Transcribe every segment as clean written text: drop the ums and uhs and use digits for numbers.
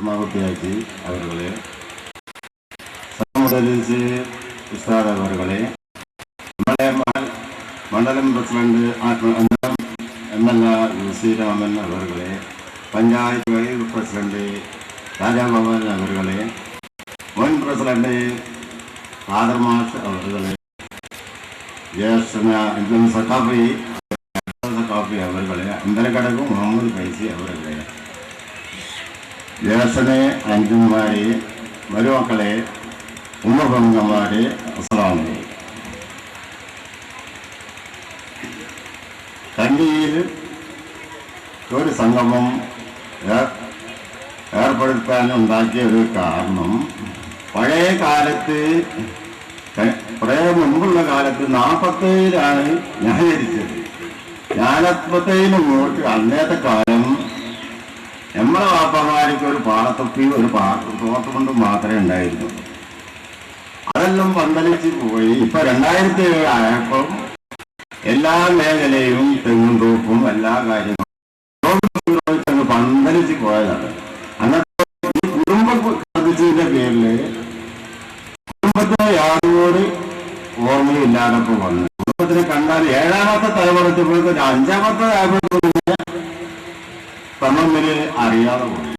പത്മാവതിയാജി അവരുടെ, സമുദരിച്ച് ഉസ്താദ് അവരുടെ, നമ്മുടെ മണ്ഡലം പ്രസിഡന്റ് MLA ശ്രീരാമൻ അവരുടെ, പഞ്ചായത്ത് വൈസ് പ്രസിഡന്റ് രാജാഭവൻ അവരുടെ, മുൻ പ്രസിഡന്റ് ഖാദർ മാഷ് അവരുടെ, ജ്യേഷ്ഠ സഖാഫി അവരുടെ, അമ്പലക്കടക് മുഹമ്മദ് ഫൈസി അവരുടെ, ജ്യേഷ്ഠനെ അഞ്ചന്മാരെ, മരുമക്കളെ, ഉമ്മപങ്കന്മാരെ, അസ്സലാമു അലൈക്കും. കണ്ടിയിൽ ഒരു സംഗമം ഏർപ്പെടുത്താനുണ്ടാക്കിയ ഒരു കാരണം, പഴയ കാലത്ത് കുറേ മുൻപുള്ള കാലത്ത് 47-ലാണ് ഞാൻ ജനിച്ചത്. 47 മുന്നോട്ട് അന്നത്തെ കാലം നമ്മളെ വാപ്പമാർക്ക് ഒരു പാടത്തൊപ്പി ഒരു തോട്ടം മാത്രമേ ഉണ്ടായിരുന്നുള്ളൂ. അതെല്ലാം പന്തലിച്ച് പോയി. ഇപ്പൊ 2007 ആയപ്പം എല്ലാ മേഖലയും തെങ്ങും തോപ്പും എല്ലാ കാര്യങ്ങളും പന്തലിച്ച് പോയതാണ്. അന്നത്തെ കുടുംബം വർദ്ധിച്ചതിന്റെ പേരില് കുടുംബത്തിന് യാതൊരു ഓർമ്മയില്ലാതെ വന്നു. കുടുംബത്തിനെ കണ്ടാൽ 7ാമത്തെ തലമുറച്ചപ്പോഴത്തെ 5ാമത്തെ തലമുറ തമ്മില് അറിയാതെ പോയി.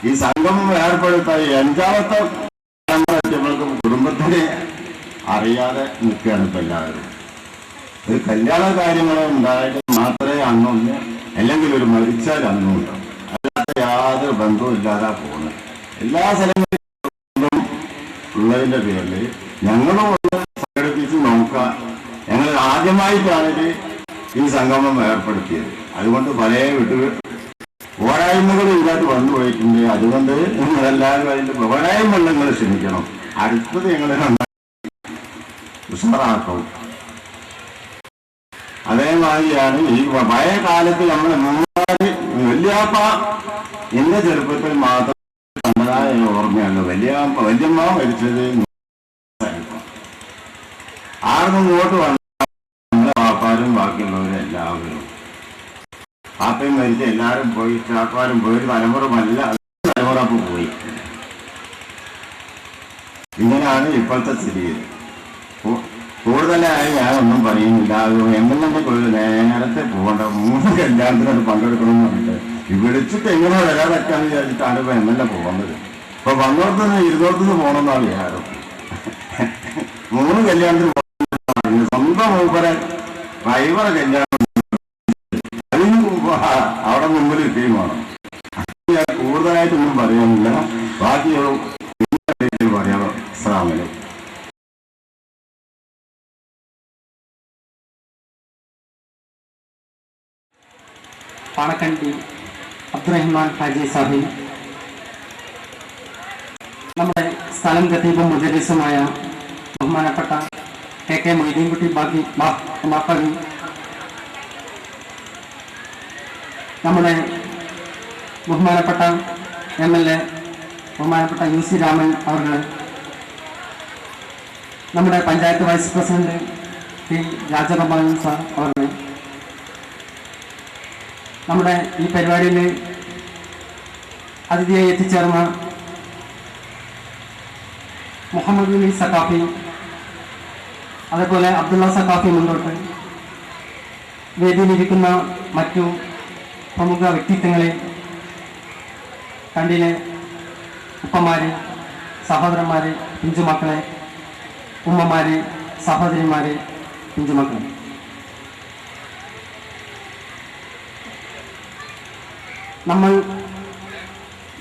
ഈ സംഗമം ഏർപ്പെടുത്താൻ 5ാമത്തെ തലമുറച്ചപ്പോഴേക്കും കുടുംബത്തിനെ അറിയാതെ നിൽക്കുകയാണ് ഇപ്പൊ എല്ലാവരും. ഒരു കല്യാണ കാര്യങ്ങൾ ഉണ്ടായിട്ട് മാത്രമേ അന്നൊന്ന്, അല്ലെങ്കിൽ ഒരു മരിച്ചാൽ അന്നുണ്ടാവും. അല്ലാതെ യാതൊരു ബന്ധവും ഇല്ലാതെ പോകുന്നത്. എല്ലാ സ്ഥലങ്ങളിലും ഉള്ളതിന്റെ പേരിൽ ഞങ്ങളും ഒന്ന് സംഘടിപ്പിച്ച് നോക്കാം. ഞങ്ങൾ ആദ്യമായിട്ടാണ് ഈ സംഗമം ഏർപ്പെടുത്തിയത്. അതുകൊണ്ട് പല പോരായ്മകൾ ഇതിനകത്ത് വന്നു പോയിട്ടുണ്ട്. അതുകൊണ്ട് നിങ്ങളെല്ലാവരും അതിന്റെ പോരായ്മ നിങ്ങൾ ക്ഷമിക്കണം. അടുത്തത് ഞങ്ങൾ ഉഷാറാക്കും. അതേമാതിരിയാണ് ഈ പഴയ കാലത്ത് നമ്മൾ വല്യാപ്പ എന്റെ ചെറുപ്പത്തിൽ മാത്രം കണ്ടതായ ഓർമ്മയാണ്. വല്യമ്മ മരിച്ചത് ആർന്നും ഇങ്ങോട്ട് വന്ന നമ്മുടെ വാപ്പാരും ബാക്കിയുള്ളവരും എല്ലാവരും. പാപ്പയും മരിച്ച എല്ലാവരും പോയി, ചാപ്പാരും പോയി, തലമുറമല്ല തലമുറ പോയി. ഇങ്ങനെയാണ് ഇപ്പോഴത്തെ സ്ഥിതി. കൂടുതലായി ഞാനൊന്നും പറയുന്നില്ല. നേരത്തെ പോകേണ്ട 3 കല്യാണത്തിനോട് പങ്കെടുക്കണമെന്ന് പറഞ്ഞിട്ട് വിളിച്ചിട്ട് എങ്ങനെ വരാതൊക്കെയാന്ന് വിചാരിച്ചിട്ടാണ് ഇപ്പൊ MLA പോകുന്നത്. ഇപ്പൊ വന്നോടത്തുനിന്ന് ഇരുന്നോടത്തുനിന്ന് പോകണമെന്നാണ് വിചാരം. 3 കല്യാണത്തിന് സ്വന്തം മൂപ്പരെ ഡ്രൈവറെ കല്യാണം അതിന് അവിടെ മുമ്പിൽ ഇരിക്കുകയും വേണം. ഞാൻ കൂടുതലായിട്ടൊന്നും പറയാനില്ല. ബാക്കി പറയാമോ? അസ്സലാമു അലൈക്കും. പാണക്കണ്ടി അബ്ദുറഹ്മാൻ ഹാജി സാഹിബ്, നമ്മുടെ സ്ഥലം ഖതീബും മുദരിസുമായ ബഹുമാനപ്പെട്ട KK മൊയ്തീൻകുട്ടി ബാക്കി, നമ്മുടെ ബഹുമാനപ്പെട്ട MLA ബഹുമാനപ്പെട്ട UC രാമൻ അവർ, നമ്മുടെ panchayat vice president P Rajagopalan sir അവർ, നമ്മുടെ ഈ പരിപാടിയിൽ അതിഥിയായി എത്തിച്ചേർന്ന മുഹമ്മദ് അലി സഖാഫി, അതേപോലെ അബ്ദുള്ള സഖാഫി മുന്നോട്ട്, വേദിയിലിരിക്കുന്ന മറ്റു പ്രമുഖ വ്യക്തിത്വങ്ങളെ, കണ്ടിലെ ഉപ്പമാരെ, സഹോദരന്മാരെ, പിഞ്ചുമക്കളെ, ഉമ്മമാരെ, സഹോദരിമാരെ, പിഞ്ചുമക്കളെ, നമ്മൾ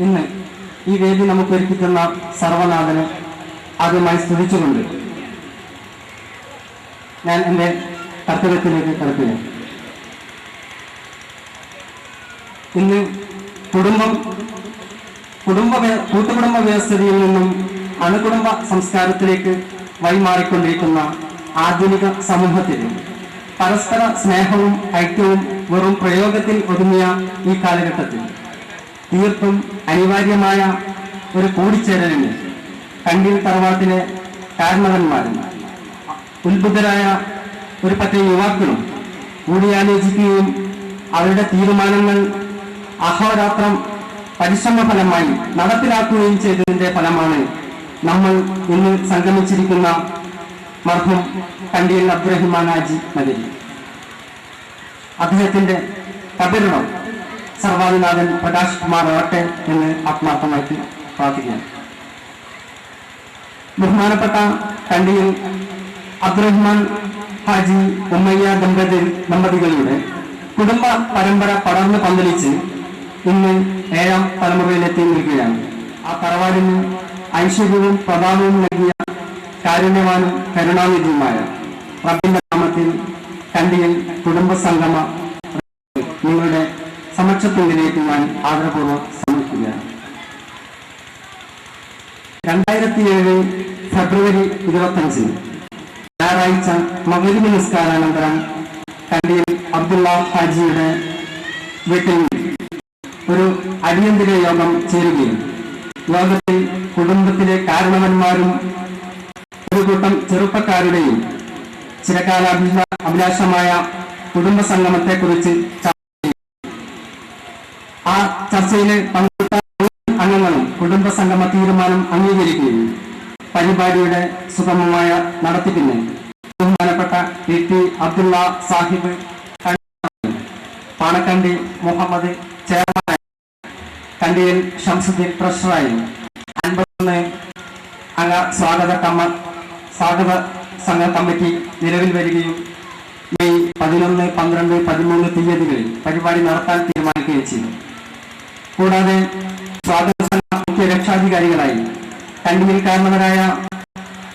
ഇന്ന് ഈ വേദി നമുക്ക് ഒരുക്കിക്കുന്ന സർവനാഥന് ആദ്യമായി സ്തുതിച്ചുകൊണ്ട് ഞാൻ എൻ്റെ കർത്തവ്യത്തിലേക്ക് കടക്കുകയാണ്. ഇന്ന് കൂട്ടുകുടുംബ വ്യവസ്ഥയിൽ നിന്നും അണുകുടുംബ സംസ്കാരത്തിലേക്ക് വഴിമാറിക്കൊണ്ടിരിക്കുന്ന ആധുനിക സമൂഹത്തിൽ പരസ്പര സ്നേഹവും ഐക്യവും വെറും പ്രയോഗത്തിൽ ഒതുങ്ങിയ ഈ കാലഘട്ടത്തിൽ തീർത്തും അനിവാര്യമായ ഒരു കൂടിച്ചേരലിന് കണ്ടിൽ തറവാട്ടിലെ കാരണവന്മാരും ഉത്ബുദ്ധരായ ഒരു പറ്റ യുവാക്കളും കൂടിയാലോചിക്കുകയും അവരുടെ തീരുമാനങ്ങൾ അഹോരാത്രം പരിശ്രമ ഫലമായി നടപ്പിലാക്കുകയും ചെയ്തതിന്റെ ഫലമാണ് നമ്മൾ ഇന്ന് സംഗമിച്ചിരിക്കുന്ന മർഹൂം കണ്ടിയിൽ അബ്ദുറഹിമാൻ ഹാജി മദനി. അദ്ദേഹത്തിന്റെ കബറിടം സർവാധിനാഥൻ പ്രകാശ് കുമാർ ആവട്ടെ എന്ന് ആത്മാർത്ഥമായിട്ട് പ്രാർത്ഥിക്കാം. ബഹുമാനപ്പെട്ട കണ്ടിയിൽ അബ്ദുറഹിമാൻ ഹാജി ഉമ്മയ്യ ദമ്പതികളുടെ കുടുംബ പരമ്പര പടർന്ന് പന്തലിച്ച് ഇന്ന് 7ാം തലമുറയിലെത്തി നിൽക്കുകയാണ്. ആ തറവാടിന് ഐശ്വര്യവും പ്രതാപവും നൽകിയ കാരുണ്യവാനും കരുണാനിധിയുമായ റബ്ബിന്റെ നാമത്തിൽ കണ്ടിയിൽ കുടുംബസംഗമ നിങ്ങളുടെ സമക്ഷത്തിലേക്ക് ഞാൻ ആദരപൂർവ്വം സമർപ്പിക്കുകയാണ്. 2007 ഫെബ്രുവരി 25 ഞായറാഴ്ച മഗ്‌രിബ് നിസ്കാരാനന്തരം കണ്ടിയിൽ അബ്ദുള്ള ഹാജിയുടെ വീട്ടിൽ ഒരു അടിയന്തര യോഗം ചേരുകയും യോഗത്തിൽ കുടുംബത്തിലെ കാരണവന്മാരും ഒരു കൂട്ടം ചെറുപ്പക്കാരുടെയും ചിരകാല അഭിലാഷമായ കുടുംബ സംഗമത്തെക്കുറിച്ച് ആ ചർച്ചയിൽ പങ്കെടുത്ത അംഗങ്ങളും കുടുംബ സംഗമ തീരുമാനം അംഗീകരിക്കുകയും പരിപാടിയുടെ സുഗമമായ നടത്തിപ്പിന് ബഹുമാനപ്പെട്ട ടി അബ്ദുള്ള സാഹിബ്, പാണക്കണ്ടി മുഹമ്മദ് ചെയർമാനായി, കണ്ടിയിൽ ഷംസുദ്ദീൻ ട്രഷററായി, 51 അംഗ സ്വാഗത സംഘ കമ്മിറ്റി നിലവിൽ വരികയും മെയ് 11, 12, 13 തീയതികളിൽ പരിപാടി നടത്താൻ തീരുമാനിക്കുകയും ചെയ്തു. കൂടാതെ സ്വാഗത സംഘ മുഖ്യ രക്ഷാധികാരികളായി കണ്ടിയിൽ കാരണവരായ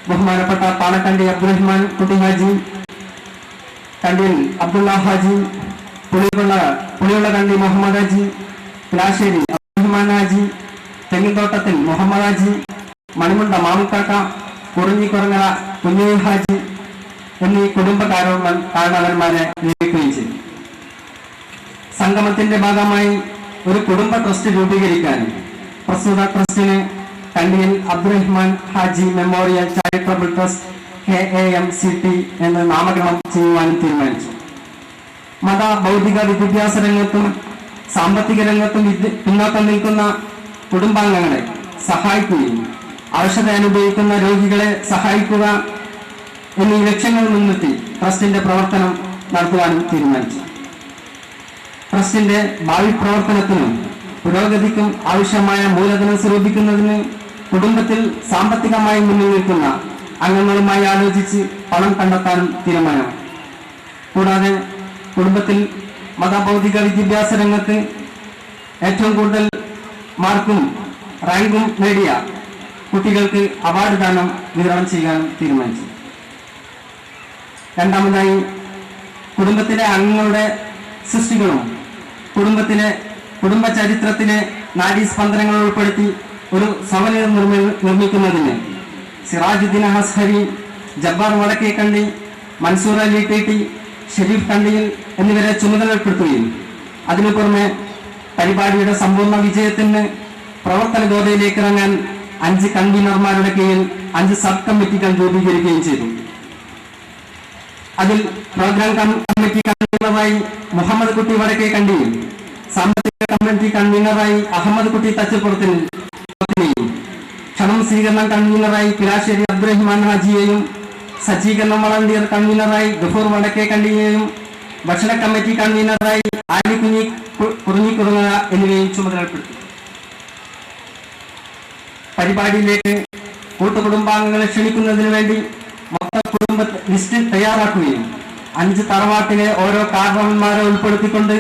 ബഹുമാനപ്പെട്ട പാണക്കണ്ടി അബ്ദുറഹിമാൻ കുട്ടി ഹാജി, കണ്ടിയിൽ അബ്ദുള്ള ഹാജി, പുളിയുള്ള കണ്ടി മുഹമ്മദ് ഹാജി, പിലാശ്ശേരി അബ്ദുറഹിമാൻ ഹാജി, തെങ്ങിൻതോട്ടത്തിൽ മുഹമ്മദ് ഹാജി, മണിമുണ്ട മാമുക്കാക്ക, കുറിഞ്ഞിക്കുറങ്ങല കുഞ്ഞു ഹാജി എന്നീ കുടുംബ കാരണവന്മാരെ നിയമിക്കുകയും ചെയ്തു. സംഗമത്തിന്റെ ഭാഗമായി ഒരു കുടുംബ ട്രസ്റ്റ് രൂപീകരിക്കാനും പ്രസ്തുത ട്രസ്റ്റിന് Kandiyil Abdurahiman Haji memorial charitable trust KAMCT എന്ന് നാമകരണം ചെയ്യുവാനും തീരുമാനിച്ചു. മത ഭൗതിക വിദ്യാഭ്യാസ രംഗത്തും സാമ്പത്തിക രംഗത്തും പിന്നോക്കം നിൽക്കുന്ന കുടുംബാംഗങ്ങളെ സഹായിക്കുകയും അവശത അനുഭവിക്കുന്ന രോഗികളെ സഹായിക്കുക എന്നീ ലക്ഷ്യങ്ങൾ മുൻനിർത്തി ട്രസ്റ്റിന്റെ പ്രവർത്തനം നടത്തുവാനും തീരുമാനിച്ചു. ട്രസ്റ്റിന്റെ ഭാവി പ്രവർത്തനത്തിനും പുരോഗതിക്കും ആവശ്യമായ മൂലധനം സ്വരൂപിക്കുന്നതിന് കുടുംബത്തിൽ സാമ്പത്തികമായി മുന്നിൽ നിൽക്കുന്ന അംഗങ്ങളുമായി ആലോചിച്ച് പണം കണ്ടെത്താനും തീരുമാനമായി. കൂടാതെ കുടുംബത്തിൽ മതഭൗതിക വിദ്യാഭ്യാസ രംഗത്ത് ഏറ്റവും കൂടുതൽ മാർക്കും റാങ്കും നേടിയ കുട്ടികൾക്ക് അവാർഡ് ദാനം വിതരണം ചെയ്യാനും തീരുമാനിച്ചു. രണ്ടാമതായി കുടുംബത്തിലെ അംഗങ്ങളുടെ സൃഷ്ടികളും കുടുംബ ചരിത്രത്തിലെ നാഡീസ്പന്ദനങ്ങൾ ഉൾപ്പെടുത്തി ഒരു സവനീർ നിർമ്മിക്കുന്നതിന് സിറാജുദ്ദീൻ ഹസ്ഹരി, ജബ്ബാർ വടക്കേക്കണ്ടി, മൻസൂർ അലി ടി, ഷെരീഫ് കണ്ടിയിൽ എന്നിവരെ ചുമതലപ്പെടുത്തുകയും അതിനു പുറമെ പരിപാടിയുടെ സമ്പൂർണ്ണ വിജയത്തിന് പ്രവർത്തന ഗോതയിലേക്ക് ഇറങ്ങാൻ 5 കൺവീനർമാരുടെ കീഴിൽ 5 സബ് കമ്മിറ്റികൾ രൂപീകരിക്കുകയും ചെയ്തു. അതിൽ പ്രോഗ്രാം കമ്മിറ്റി കൺവീനറായി മുഹമ്മദ് കുട്ടി വടക്കേക്കണ്ടിയും സാമ്പത്തിക കമ്മിറ്റി കൺവീനറായി അഹമ്മദ് കുട്ടി തച്ചപ്പുറത്തിനെയും ക്ഷണം സ്വീകരണം കൺവീനറായി പിലാശ്ശേരി അബ്ദുറഹിമാൻ ഹാജിയെയും സജ്ജീകരണം വളണ്ടിയർ കൺവീനറായി ഗഫൂർ വടക്കേക്കണ്ടിയെയും ഭക്ഷണ കമ്മിറ്റി കൺവീനറായി ആലി കുറിഞ്ഞിക്കുറങ്ങ എന്നിവയും ചുമതലപ്പെടുത്തി. പരിപാടിയിലേക്ക് കൂട്ടുകുടുംബാംഗങ്ങളെ ക്ഷണിക്കുന്നതിന് വേണ്ടി മൊത്ത കുടുംബ ലിസ്റ്റ് തയ്യാറാക്കുകയും 5 തറവാട്ടിലെ ഓരോ കാരണവന്മാരെ ഉൾപ്പെടുത്തിക്കൊണ്ട്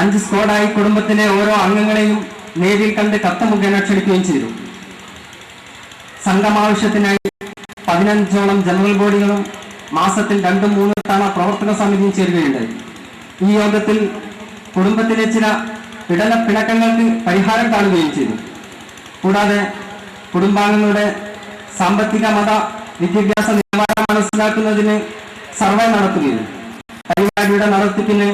5 സ്ക്വാഡായി കുടുംബത്തിലെ ഓരോ അംഗങ്ങളെയും നേരിൽ കണ്ട് കത്ത് മുഖേന ക്ഷണിക്കുകയും ചെയ്തു. സംഘമാവശ്യത്തിനായി 15ഓളം ജനറൽ ബോഡികളും മാസത്തിൽ 2-3 തവണ പ്രവർത്തക സമിതിയും ചേരുകയുണ്ടായി. ഈ യോഗത്തിൽ കുടുംബത്തിലെ ചില പിണക്കങ്ങൾക്ക് പരിഹാരം കാണുകയും ചെയ്തു. കൂടാതെ കുടുംബാംഗങ്ങളുടെ സാമ്പത്തിക മത വിദ്യാഭ്യാസ നിലവാരം മനസ്സിലാക്കുന്നതിന് സർവേ നടത്തുകയും പരിപാടിയുടെ നടത്തിപ്പിന്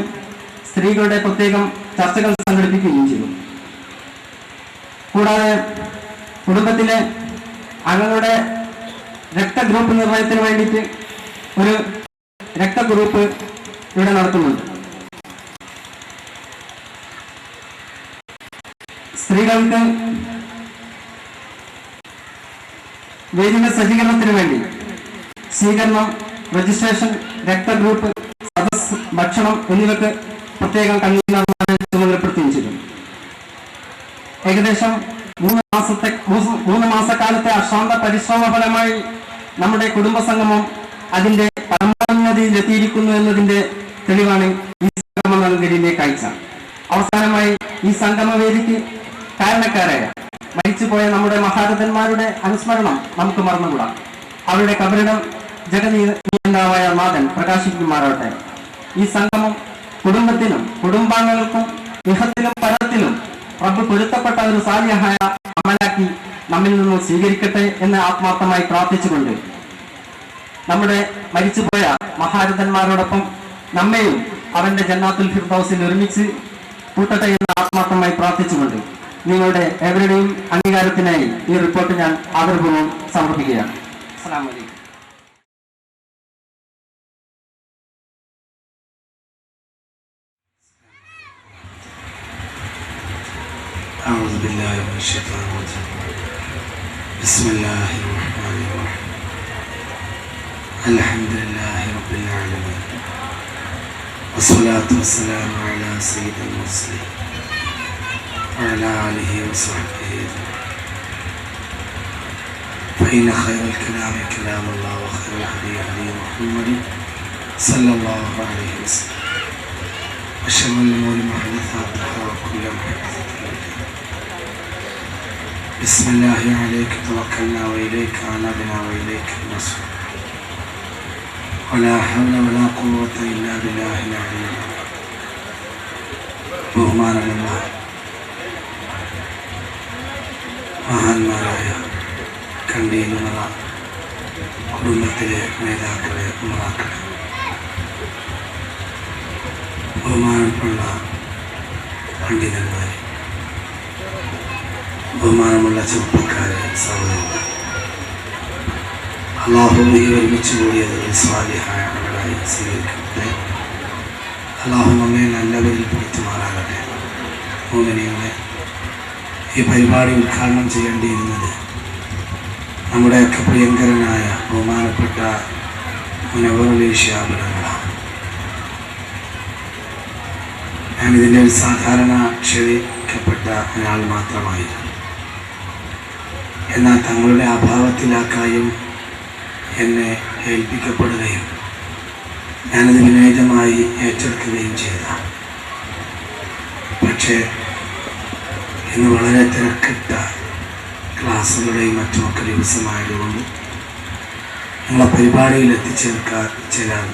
സ്ത്രീകളുടെ പ്രത്യേകം ചർച്ചകൾ സംഘടിപ്പിക്കുകയും ചെയ്തു. കൂടാതെ കുടുംബത്തിലെ അംഗങ്ങളുടെ രക്തഗ്രൂപ്പ് നിർണയത്തിന് വേണ്ടിയിട്ട് ഒരു രക്തഗ്രൂപ്പ് ഇവിടെ നടത്തുന്നുണ്ട്. സ്ത്രീകൾക്ക് വേദിയുടെ സജ്ജീകരണത്തിന് വേണ്ടി സ്വീകരണം, രജിസ്ട്രേഷൻ, രക്തഗ്രൂപ്പ്, സദസ്, ഭക്ഷണം എന്നിവയ്ക്ക് പ്രത്യേകം കൺവീനർമാരെ ചുമതലപ്പെടുത്തിയിരിക്കുന്നു. ഏകദേശം 3 മാസക്കാലത്തെ അശ്രാന്ത പരിശ്രമ ഫലമായി നമ്മുടെ കുടുംബസംഗമം അതിന്റെ പരമോന്നതിയിലെത്തിയിരിക്കുന്നു എന്നതിന്റെ തെളിവാണ് ഈ സംഗമ നൽകലിലെ കാഴ്ച. അവസാനമായി ഈ സംഗമവേദിക്ക് കാരണക്കാരായ മരിച്ചുപോയ നമ്മുടെ മഹാരഥന്മാരുടെ അനുസ്മരണം നമുക്ക് മറന്നുകൂടാ. അവരുടെ കബറിടം ജഗനീയന്താവായ നാഥൻ പ്രകാശിക്കുമാറാവട്ടെ. ഈ സംഗമം കുടുംബത്തിനും കുടുംബാംഗങ്ങൾക്കും ഇഹത്തിലും പരത്തിലും റബ്ബ് പൊരുത്തപ്പെട്ട ഒരു സാലിഹായ അമലാക്കി നമ്മിൽ നിന്നും സ്വീകരിക്കട്ടെ എന്ന് ആത്മാർത്ഥമായി പ്രാർത്ഥിച്ചുകൊണ്ട് നമ്മുടെ മരിച്ചുപോയ മഹാരഥന്മാരോടൊപ്പം നമ്മയും അവന്റെ ജന്നാത്തുൽ ഫിർദൗസിൽ ഒരുമിച്ച് കൂട്ടട്ടെ എന്ന് ആത്മാർത്ഥമായി പ്രാർത്ഥിച്ചുകൊണ്ട് നിങ്ങളുടെ എവരുടെയും അംഗീകാരത്തിനായി ഈ റിപ്പോർട്ട് ഞാൻ ആദരപൂർവ്വം സമർപ്പിക്കുകയാണ്. അസ്സലാമു അലൈക്കും. أعوذ بالله من الشيطان الرجيم. بسم الله الرحمن الرحيم. الحمد لله رب العالمين والصلاة والسلام على سيد المرسلين وعلى آله وصحبه أجمعين. فإن خير الكلام كلام الله وخير الهدي هدي محمد صلى الله عليه وسلم وشر الأمور محدثاتها وكل محدثة بدعة. بسم الله عليك توكلنا وإليك أنبنا وإليك النصر ولا حول ولا قوة إلا بالله العلي العظيم. ബഹുമാനമുള്ള മഹാന്മാരായ കണ്ടീനുള്ള കുടുംബത്തിലെ നേതാക്കളെ, ഉമറാക്കളെ, ബഹുമാനമുള്ള പണ്ഡിതന്മാരെ, ബഹുമാനമുള്ള ചെറുപ്പക്കാരെ, സഹോദരന്മാരെ, അള്ളാഹു ഈ ഒരുമിച്ച് കൂടിയത് സ്വാലിഹായ അമലായി സ്വീകരിക്കട്ടെ. അള്ളാഹു നമ്മെ നല്ലവരിൽ പിടിച്ചുമാറാകട്ടെ. മോമിനീങ്ങളെ, ഈ പരിപാടി ഉദ്ഘാടനം ചെയ്യേണ്ടിയിരുന്നത് നമ്മുടെയൊക്കെ പ്രിയങ്കരനായ ബഹുമാനപ്പെട്ട മുനവറുൽ ശിഹാബുകളാണ്. ഞാനിതിൻ്റെ ഒരു സാധാരണ ക്ഷണിക്കപ്പെട്ട ഒരാൾ മാത്രമായിരുന്നു. എന്നാൽ തങ്ങളുടെ അഭാവത്തിൽ ആ കാര്യം എന്നെ ഏൽപ്പിക്കപ്പെടുകയും ഞാനത് വിനയമായി ഏറ്റെടുക്കുകയും ചെയ്ത. പക്ഷേ ഇന്ന് വളരെ തിരക്കിട്ട ക്ലാസ്സുകളുടെയും മറ്റുമൊക്കെ ദിവസമായതുകൊണ്ട് നിങ്ങളെ പരിപാടിയിൽ എത്തിച്ചേർക്കാൻ ചിലർ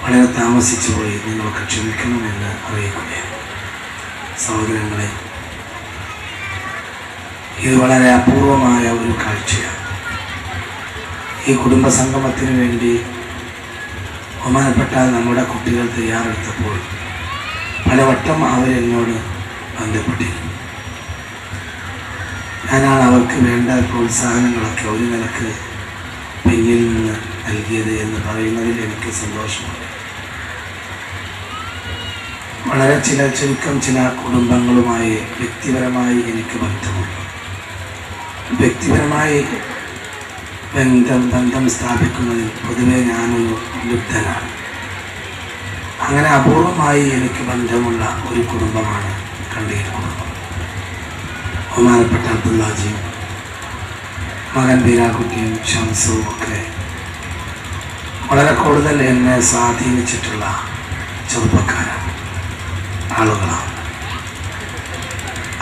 വളരെ താമസിച്ചു പോയി. നിങ്ങൾക്ക് ക്ഷമിക്കണമെന്ന് അറിയിക്കുകയാണ്. സഹോദരങ്ങളെ, ഇത് വളരെ അപൂർവമായ ഒരു കാഴ്ചയാണ്. ഈ കുടുംബസംഗമത്തിന് വേണ്ടി ബഹുമാനപ്പെട്ട നമ്മുടെ കുട്ടികൾ തയ്യാറെടുത്തപ്പോൾ പലവട്ടം അവരെന്നോട് ബന്ധപ്പെട്ടിരുന്നു. ഞാനാണ് അവർക്ക് വേണ്ട പ്രോത്സാഹനങ്ങളൊക്കെ ഒരു നിലക്ക് പിന്നിൽ നിന്ന് നൽകിയത് എന്ന് പറയുന്നതിൽ എനിക്ക് സന്തോഷമുണ്ട്. വളരെ ചുരുക്കം ചില കുടുംബങ്ങളുമായി വ്യക്തിപരമായി എനിക്ക് ബന്ധമുണ്ട്. വ്യക്തിപരമായി ബന്ധം സ്ഥാപിക്കുന്നതിൽ പൊതുവെ ഞാനൊരു ലുബ്ധനാണ്. അങ്ങനെ അപൂർവമായി എനിക്ക് ബന്ധമുള്ള ഒരു കുടുംബമാണ് കണ്ടീർ കുടുംബം. ബഹുമാനപ്പെട്ട അബ്ദുള്ളാജിയും മകൻ ബീരാക്കുട്ടിയും ഷംസുവും ഒക്കെ വളരെ കൂടുതൽ എന്നെ സ്വാധീനിച്ചിട്ടുള്ള ചെറുപ്പക്കാരാണ്, ആളുകളാണ്.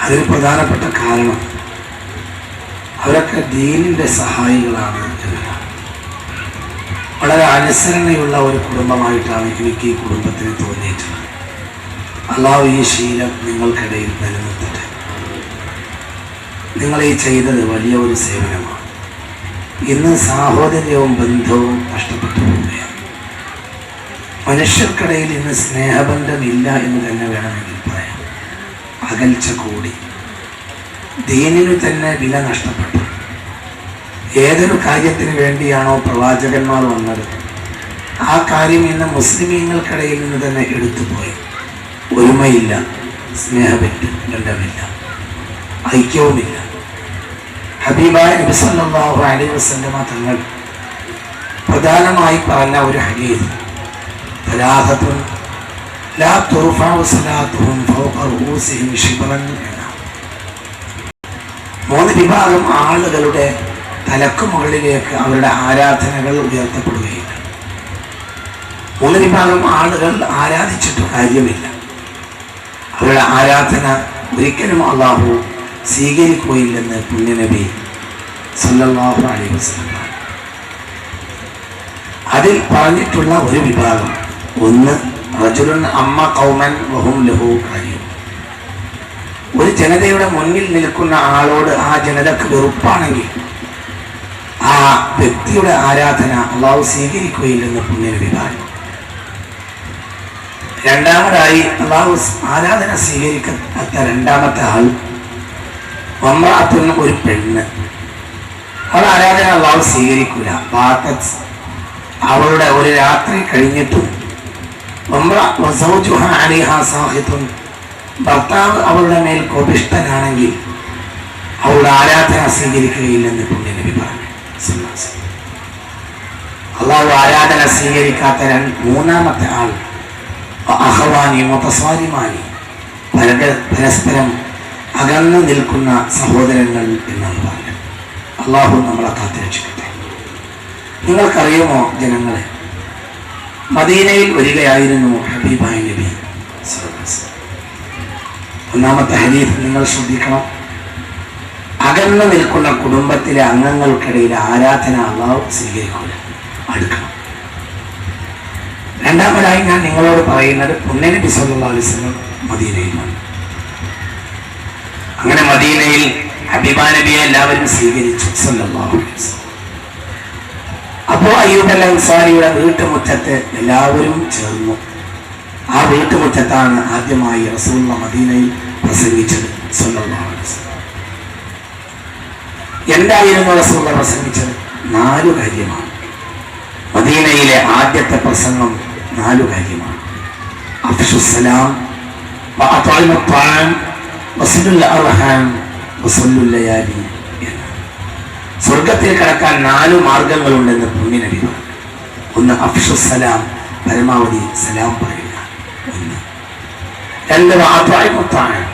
അതിന് പ്രധാനപ്പെട്ട കാരണം അവരൊക്കെ ദീനിൻ്റെ സഹായികളാണ് എന്നതാണ്. വളരെ അനുസരണയുള്ള ഒരു കുടുംബമായിട്ടാണ് എനിക്ക് ഈ കുടുംബത്തിന് തോന്നിയിട്ടുള്ളത്. അള്ളാഹു ഈ ശീലം നിങ്ങൾക്കിടയിൽ നിലനിർത്തട്ടെ. നിങ്ങൾ ഈ ചെയ്തത് വലിയ ഒരു സേവനമാണ്. ഇന്ന് സാഹോദര്യവും ബന്ധവും നഷ്ടപ്പെട്ടു പോവുകയാണ്. മനുഷ്യർക്കിടയിൽ ഇന്ന് സ്നേഹബന്ധമില്ല എന്ന് തന്നെ വേണമെങ്കിൽ പറയാം. അകൽച്ച കൂടി, ദീനിനു തന്നെ വില നഷ്ടപ്പെട്ടു. ഏതൊരു കാര്യത്തിന് വേണ്ടിയാണോ പ്രവാചകന്മാർ വന്നത്, ആ കാര്യം ഇന്ന് മുസ്ലിമീങ്ങൾക്കിടയിൽ നിന്ന് തന്നെ എടുത്തുപോയി. ഒരുമയില്ല, സ്നേഹബന്ധമില്ല. ഐക്യവുമില്ല. ഹബീബായ നബി സല്ലല്ലാഹു അലൈഹി വസല്ലമ തങ്ങൾ പ്രധാനമായി പറഞ്ഞ ഒരു ഹദീസ് സലാസത്തുൻ ലാ തുർഫഉ സലാത്തുഹും ഫൗഖ റൂസിഹിം ശിബ്റൻ എന്നാണ്. 3 വിഭാഗം ആളുകളുടെ തലക്ക് മുകളിലേക്ക് അവരുടെ ആരാധനകൾ ഉയർത്തപ്പെടുകയില്ല. 3 വിഭാഗം ആളുകൾ ആരാധിച്ചിട്ട് കാര്യമില്ല. അവരുടെ ആരാധന ഒരിക്കലും അള്ളാഹു സ്വീകരിക്കുകയില്ലെന്ന് പുണ്യനബി സല്ലല്ലാഹു അലൈഹി വസല്ലം. അതിൽ പറഞ്ഞിട്ടുള്ള ഒരു വിഭാഗം, ഒന്ന് റജുലുൻ അമ്മ ഖൗമൻ വഹും ലഹു ഖരീം. ഒരു ജനതയുടെ മുന്നിൽ നിൽക്കുന്ന ആളോട് ആ ജനതക്ക് വെറുപ്പാണെങ്കിൽ ആ വ്യക്തിയുടെ ആരാധന അള്ളാഹു സ്വീകരിക്കുകയില്ലെന്ന് പുണ്യനബി പറഞ്ഞു. രണ്ടാമതായി അള്ളാഹു ആരാധന സ്വീകരിക്കാത്ത രണ്ടാമത്തെ ആൾ വമ്രാത്തുന്ന ഒരു പെണ്ണ്. അവൾ ആരാധന അള്ളാഹു സ്വീകരിക്കൂല. അവളുടെ ഒരു രാത്രി കഴിഞ്ഞിട്ടും ഭർത്താവ് അവളുടെ മേൽ കോപിഷ്ഠനാണെങ്കിൽ അവളുടെ ആരാധന സ്വീകരിക്കുകയില്ലെന്ന് പുണ്യനബി പറഞ്ഞു. അള്ളാഹു ആരാധന സ്വീകരിക്കാത്ത മൂന്നാമത്തെ ആൾ അഹ്വാനി മുതസ്വാരിമാനി, പരസ്പരം അകന്നു നിൽക്കുന്ന സഹോദരങ്ങൾ എന്നാണ് പറഞ്ഞത്. അള്ളാഹു നമ്മളെ കാത്തുരക്ഷിക്കട്ടെ. നിങ്ങൾക്കറിയുമോ ജനങ്ങളെ, മദീനയിൽ വരികയായിരുന്നു ഹബീബായ നബി. ഒന്നാമത്തെ ഹദീസ് നിങ്ങൾ ശ്രദ്ധിക്കണം. അകന്നു നിൽക്കുന്ന കുടുംബത്തിലെ അംഗങ്ങൾക്കിടയിൽ ആരാധന അള്ളാഹു സ്വീകരിക്കൂല, അടുക്കണം. രണ്ടാമതായി ഞാൻ നിങ്ങളോട് പറയുന്നത്, പുണ്യനബി സല്ലല്ലാഹു അലൈഹി വസല്ലം മദീനയിൽ വന്നു. അങ്ങനെ മദീനയിൽ ഹബീബാ നബിയെ എല്ലാവരും സ്വീകരിച്ചു സല്ലല്ലാഹു അലൈഹി വസല്ലം. അപ്പോൾ അയ്യൂബ് അൽ അൻസാരിയുടെ വീട്ടുമുറ്റത്ത് എല്ലാവരും ചേർന്നു. ആ വീട്ടുമുറ്റത്താണ് ആദ്യമായി റസൂലുള്ളാഹി മദീനയിൽ പ്രസംഗിച്ചത് സല്ലല്ലാഹു അലൈഹി വസല്ലം. എന്തായിരുന്നു റസൂലുള്ളാഹി പ്രസംഗിച്ചത്? 4 കാര്യമാണ്. മദീനയിലെ ആദ്യത്തെ പ്രസംഗം 4 കാര്യമാണ്. അഫ്ശുസ്സലാം വഅത്ഇമുത് ത്വആം വസിലുൽ അർഹാം വസല്ലുൽ ലയാലി. സ്വർഗത്തിൽ കടക്കാൻ 4 മാർഗങ്ങളുണ്ടെന്ന് പുണ്യനബി പറഞ്ഞു. ഒന്ന് അഫ്ശുസ്സലാം, പരമാവധി സലാം പറയുക. 2 വഅത്ഇമുത് ത്വആം,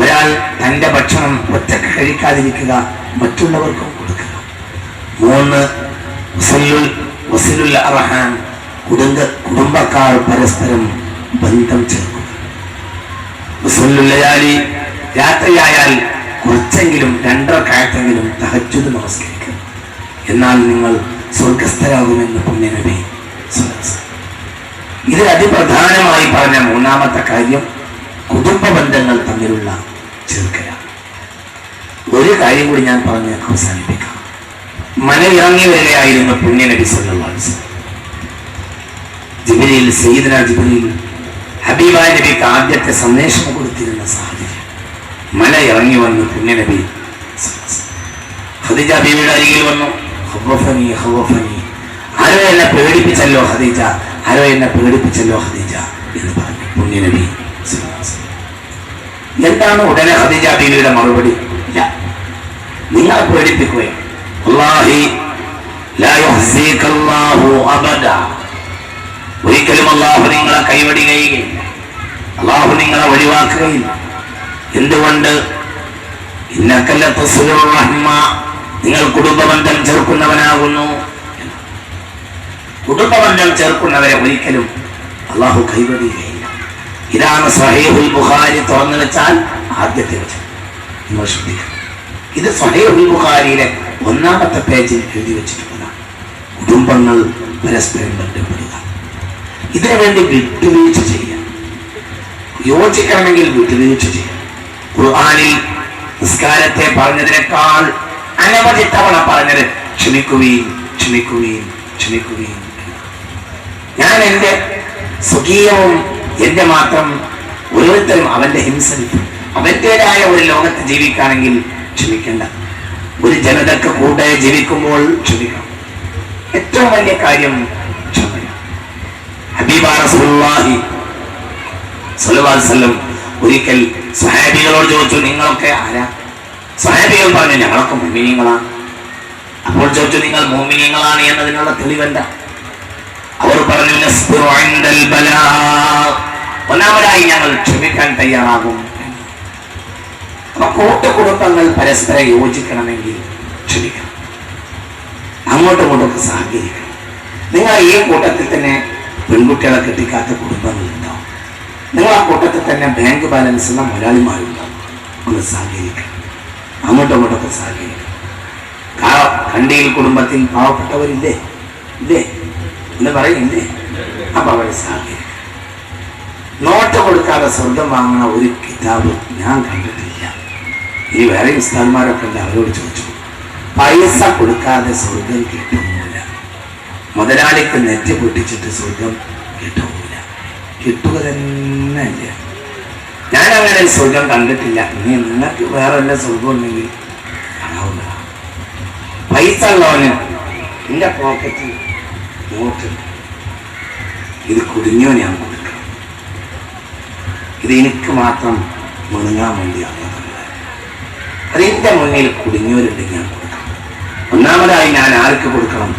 ഒരാൾ തൻ്റെ ഭക്ഷണം ഒറ്റക്ക് കഴിക്കാതിരിക്കുക, മറ്റുള്ളവർക്കും കൊടുക്കുക. 3 വസിലുൽ അർഹാം, കുടുംബക്കാർ പരസ്പരം ബന്ധം ചേർക്കുക. വസല്ലുൽ ലയാലി, രാത്രിയായാൽ കുറച്ചെങ്കിലും 2 റക്അത്തെങ്കിലും തഹജ്ജുദ് നമസ്കരിക്കുക. എന്നാൽ നിങ്ങൾ സ്വർഗസ്ഥരാകുമെന്ന് പുണ്യനബി. ഇതിൽ അതിപ്രധാനമായി പറഞ്ഞ 3ാമത്തെ കാര്യം കുടുംബ ബന്ധങ്ങൾ തമ്മിലുള്ള ചേർക്കലാണ്. ഒരു കാര്യം കൂടി ഞാൻ പറഞ്ഞ് അവസാനിപ്പിക്കാം. മല ഇറങ്ങി വരികയായിരുന്നു പുണ്യനബി സല്ലല്ലാഹു അലൈഹി വസല്ലം. ജിബ്രീൽ, സയ്യിദുനാ ജിബ്രീൽ ഹബീബായ നബിക്ക് ആദ്യത്തെ സന്ദേശം കൊടുത്തിരുന്ന സാഹചര്യം. മല ഇറങ്ങി വന്ന് പുണ്യനബി ഖദീജ ബീവിയുടെ അരികിൽ വന്നു. ഖവഫനി ഖവഫനി, ആരോ എന്നെ പേടിപ്പിച്ചല്ലോ ഖദീജ, ആരോ എന്നെ പേടിപ്പിച്ചല്ലോ ഖദീജ എന്ന് പറഞ്ഞു പുണ്യനബി. എന്താണ് ഉടനെ ഖദീജ ബീവിയുടെ മറുപടി? ഇല്ല, നിങ്ങളെ പേടിപ്പിക്കുകയാണ്. വല്ലാഹി ലാ യുഹ്സികല്ലാഹു അബദ, ഒരിക്കലും അല്ലാഹു നിങ്ങളെ കൈവടിയുകയില്ല, അല്ലാഹു നിങ്ങളെ ഒഴിവാക്കുകയില്ല. എന്തുകൊണ്ട്? ഇന്നകല്ല തസ്ലുർ റഹ്മ, നിങ്ങൾ കുടുംബബന്ധം ചേർക്കുന്നവനാകുന്നു. കുടുംബബന്ധം ചേർക്കുന്നവരെ ഒരിക്കലും അല്ലാഹു കൈവടിയുകയില്ല. ഇതാണ് സ്വഹീഹുൽ ബുഖാരി തുറന്നു വെച്ചാൽ ആദ്യത്തെ വചനം. നിങ്ങൾ ശ്രദ്ധിക്കണം. ഇത് സ്വഹീഹുൽ ബുഖാരിയിലെ 1ാമത്തെ പേജിൽ എഴുതി വെച്ചിട്ടുള്ളതാണ്. കുടുംബങ്ങൾ പരസ്പരം ബന്ധപ്പെടുക. ഇതിനു വേണ്ടി വിട്ടുവീഴ്ച ചെയ്യാം. യോജിക്കണമെങ്കിൽ വിട്ടുവീഴ്ച ചെയ്യാം. ഖുർആനിൽ നിസ്കാരത്തെ പറഞ്ഞതിനേക്കാൾ അനവധി തവണ പറഞ്ഞത് ക്ഷമിക്കുകയും ക്ഷമിക്കുകയും ക്ഷമിക്കുകയും. ഞാൻ എൻ്റെ സ്വകീയവും എൻ്റെ മാത്രം ഓരോരുത്തരും അവൻ്റെ ഹിംസനിക്കും അവൻ്റെതായ ഒരു ലോകത്ത് ജീവിക്കുകയാണെങ്കിൽ ക്ഷമിക്കേണ്ട. ഒരു ജനതക്ക് കൂടെ ജീവിക്കുമ്പോൾ ക്ഷമിക്കണം. ഏറ്റവും വലിയ കാര്യം ക്ഷമയാണ്. ഹബീബ റസൂലുള്ളാഹി സ്വല്ലല്ലാഹു അലൈഹി വസല്ലം ഒരിക്കൽ സ്വഹാബികളോട് ചോദിച്ചു, നിങ്ങളൊക്കെ ആരാ? സ്വഹാബികൾ പറഞ്ഞു ഞങ്ങളൊക്കെ മുഅ്മിനീങ്ങളാണ്. അപ്പോൾ ചോദിച്ചു നിങ്ങൾ മുഅ്മിനീങ്ങളാണ് എന്നതിനുള്ള തെളിവെന്താ? അവർ പറഞ്ഞു നസ്ബിറു ഇൻദൽ ബലാ, ഒന്നാമതായി ഞങ്ങൾ ക്ഷമിക്കാൻ തയ്യാറാകും. അപ്പൊ കൂട്ടുകുടുംബങ്ങൾ പരസ്പരം യോജിക്കണമെങ്കിൽ ക്ഷമിക്കണം, അങ്ങോട്ടും ഇങ്ങോട്ടൊക്കെ സഹകരിക്കണം. നിങ്ങൾ ഈ കൂട്ടത്തിൽ തന്നെ പെൺകുട്ടികളെ കെട്ടിക്കാത്ത കുടുംബങ്ങളുണ്ടാവും, നിങ്ങൾ ആ കൂട്ടത്തിൽ തന്നെ ബാങ്ക് ബാലൻസ് ഉള്ള മുതലാളിമാരുണ്ടാവും. ഒന്ന് സഹകരിക്കണം, അങ്ങോട്ടും ഇങ്ങോട്ടൊക്കെ സഹകരിക്കണം. കണ്ടിയിൽ കുടുംബത്തിൽ പാവപ്പെട്ടവരില്ലേ? ഇല്ലേ എന്ന് പറയുന്നില്ലേ? അപ്പൊ അവരെ സഹകരിക്കണം. നോട്ട് കൊടുക്കാതെ സ്വർഗം വാങ്ങുന്ന ഒരു കിതാബ് ഞാൻ കണ്ടിട്ടില്ല. ഇനി വേറെ ഉസ്താദ്മാരൊക്കെ ഉണ്ട്, അവരോട് ചോദിച്ചു. പൈസ കൊടുക്കാതെ സ്വർഗം കിട്ടുന്നില്ല. മുതലാളിക്ക് നെറ്റ് പൊട്ടിച്ചിട്ട് സ്വർഗം കിട്ടുന്നില്ല, കിട്ടുക തന്നെ ഇല്ല. ഞാനങ്ങനെ സ്വർഗം കണ്ടിട്ടില്ല. ഇനി നിങ്ങൾക്ക് വേറെ വല്ല സ്വർഗം ഉണ്ടെങ്കിൽ കാണാവുന്നതാണ്. പൈസ ഉള്ളവന് എൻ്റെ പോക്കറ്റിൽ നോട്ട്, ഇത് കുടുങ്ങിയോ ഞാൻ കൊടുക്കണം, ഇത് എനിക്ക് മാത്രം മുണങ്ങാൻ വേണ്ടിയാണ്. അതെന്റെ മുന്നിൽ കുടുങ്ങിയവരുണ്ടെങ്കിൽ ഞാൻ കൊടുക്കണം. ഒന്നാമതായി ഞാൻ ആർക്ക് കൊടുക്കണം?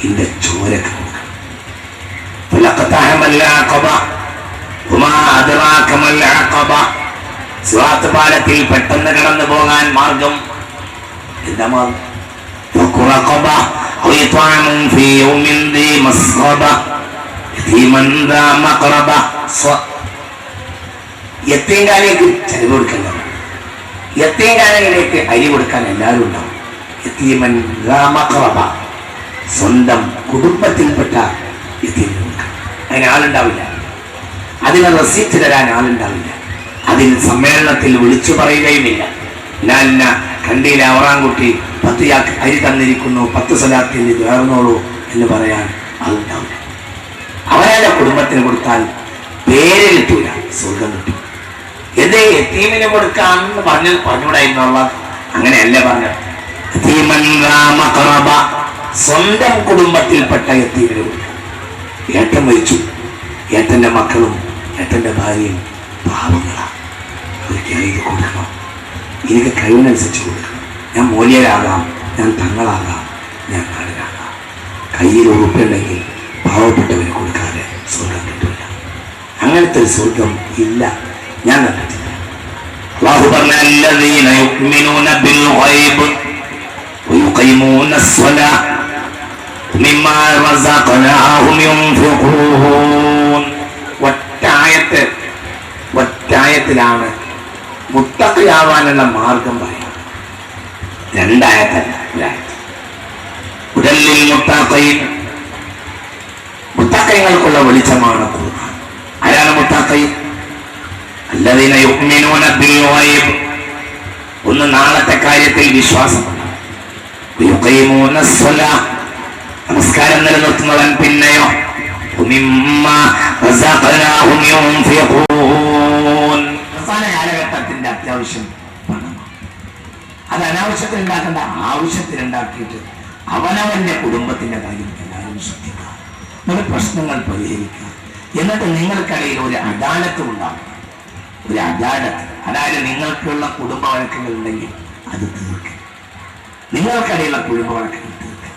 എന്റെ ചോരക്ക് കൊടുക്കണം. സിറാത്ത് പാലത്തിൽ പെട്ടെന്ന് കടന്നു പോകാൻ മാർഗം എന്താ മാർഗം? യത്തീംഖാനയിലേക്ക് ചെലവ് കൊടുക്കണ്ട, യത്തീംഖാനയിലേക്ക് അരി കൊടുക്കാൻ എല്ലാവരും ഉണ്ടാവും. യതീമൻ ദാ മഖറബ, സ്വന്തം കുടുംബത്തിൽപ്പെട്ട യതീമിന് കൊടുക്കണം. അതിന് ആളുണ്ടാവില്ല, അതിന് റസീറ്റ് തരാൻ ആളുണ്ടാവില്ല, അതിന് സമ്മേളനത്തിൽ വിളിച്ചു പറയുകയുമില്ല. ഞാൻ കണ്ടിയിലെ അവറാൻകുട്ടി 10 യാക്ക് അരി തന്നിരിക്കുന്നു, 10 സലാത്തിൽ ചേർന്നോളൂ എന്ന് പറയാൻ ആളുണ്ടാവില്ല. അവരുടെ കുടുംബത്തിന് കൊടുത്താൽ പേര് കിട്ടൂല, സ്വർഗം കിട്ടും. എന്തേ യതീമിന് കൊടുക്കാമെന്ന് പറഞ്ഞുകൂടായിരുന്നുള്ള? അങ്ങനെയല്ല പറഞ്ഞത്. സ്വന്തം കുടുംബത്തിൽപ്പെട്ട യതീമിന് കൊടുക്കാം. ഏട്ടൻ മരിച്ചു, ഏട്ടന്റെ മക്കളും ഏട്ടന്റെ ഭാര്യയും പാവങ്ങളാണ്, അവർക്ക് ഇത് കൊടുക്കണം. എനിക്ക് കഴിവിനനുസരിച്ച് കൊടുക്കണം. ഞാൻ മൂല്യരാകാം, ഞാൻ തങ്ങളാകാം, ഞാൻ നാടിനാകാം. കയ്യിൽ ഉറുപ്പുണ്ടെങ്കിൽ പാവപ്പെട്ടവന് കൊടുക്കാതെ സ്വർഗം കിട്ടില്ല. അങ്ങനത്തെ ഒരു സ്വർഗം ഇല്ല, ഞാൻ കണ്ടിട്ടില്ല. അല്ലാഹു പറഞ്ഞ അല്ലദീന യുഅ്മിനൂന ബിൽ ഗൈബ് വയുഖീമൂന അസ്സലാ മിമ്മാ റസഖനാഹും യുൻഫിഖൂൻ. ഒറ്റായത്തിലാണ് മുത്തഖിയാവാനുള്ള മാർഗം പറയുന്നത്. 2 ആയത്തല്ല, 1 ആയത്ത്. ഉദല്ലിൽ മുത്തഖീൻ, മുത്തഖീങ്ങൾക്കുള്ള വെളിച്ചമാണ് ഖുർആൻ. ആരാണ് മുത്തഖീൻ? അല്ലദീന യുഅ്മിനൂന ബിൽ ഗൈബ്, ഒന്ന് നാളത്തെ കാര്യത്തിൽ വിശ്വാസമുണ്ട്. യുഖീമൂന അസ്സലാ, നമസ്കാരം നിലനിർത്തുന്നവൻ. പിന്നെയോ മിമ്മാ റസഖനാഹും യുൻഫിഖൂൻ, അവസാന കാലഘട്ടത്തിന്റെ അത്യാവശ്യം പണമാണ്. അത് അനാവശ്യത്തിൽ ഉണ്ടാക്കേണ്ട, ആവശ്യത്തിൽ ഉണ്ടാക്കിയിട്ട് അവനവന്റെ കുടുംബത്തിന്റെ കാര്യം എല്ലാവരും ശ്രദ്ധിക്കുക, നമ്മുടെ പ്രശ്നങ്ങൾ പരിഹരിക്കുക. എന്നിട്ട് നിങ്ങൾക്കിടയിൽ ഒരു അദാലത്ത് ഉണ്ടാകും. ഒരു അദാലത്ത്, അതായത് നിങ്ങൾക്കുള്ള കുടുംബ വഴക്കങ്ങൾ ഉണ്ടെങ്കിൽ അത് തീർക്കുക. നിങ്ങൾക്കിടയിലുള്ള കുടുംബ വഴക്കങ്ങൾ തീർക്കുക.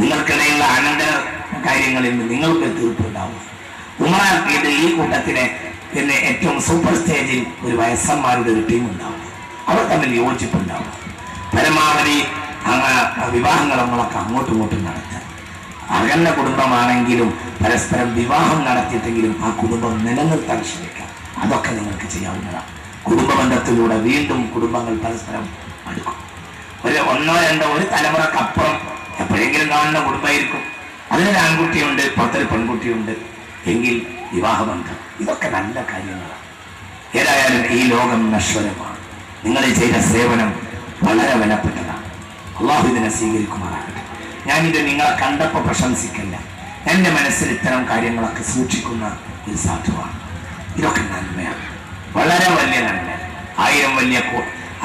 നിങ്ങൾക്കിടയിലുള്ള അനന്തര കാര്യങ്ങളിൽ നിന്ന് നിങ്ങൾക്ക് തീർപ്പുണ്ടാവും. ഉമറാക്കിയത് ഈ കൂട്ടത്തിലെ പിന്നെ ഏറ്റവും സൂപ്പർ സ്റ്റേജിൽ ഒരു വയസ്സന്മാരുടെ ഒരു ടീം ഉണ്ടാവും. അവർ തമ്മിൽ യോജിപ്പുണ്ടാവും. പരമാവധി വിവാഹങ്ങൾ നമ്മളൊക്കെ അങ്ങോട്ടും ഇങ്ങോട്ടും നടത്തുക. അകന്ന കുടുംബമാണെങ്കിലും പരസ്പരം വിവാഹം നടത്തിയിട്ടെങ്കിലും ആ കുടുംബം നിലനിർത്താൻ ശ്രമിക്കാം. അതൊക്കെ നിങ്ങൾക്ക് ചെയ്യാവുന്നതാണ്. കുടുംബ ബന്ധത്തിലൂടെ വീണ്ടും കുടുംബങ്ങൾ പരസ്പരം അടുക്കും. ഒരു 1 2 ഒരു തലമുറക്കപ്പുറം എപ്പോഴെങ്കിലും കാണുന്ന കുടുംബമായിരിക്കും. അതിനൊരു ആൺകുട്ടിയുണ്ട്, പുറത്തൊരു പെൺകുട്ടിയുണ്ട് എങ്കിൽ വിവാഹബന്ധം, ഇതൊക്കെ നല്ല കാര്യങ്ങളാണ്. ഏതായാലും ഈ ലോകം നശ്വരമാണ്. നിങ്ങൾ ചെയ്ത സേവനം വളരെ വിലപ്പെട്ടതാണ്. അള്ളാഹു ഇതിനെ സ്വീകരിക്കുമാറാകട്ടെ. ഞാനിത് നിങ്ങളെ കണ്ടപ്പോൾ പ്രശംസിക്കല്ല. എൻ്റെ മനസ്സിൽ ഇത്തരം കാര്യങ്ങളൊക്കെ സൂക്ഷിക്കുന്ന ഒരു സാധുവാണ്. ഇതൊക്കെ നന്മയാണ്, വളരെ വലിയ നന്മ.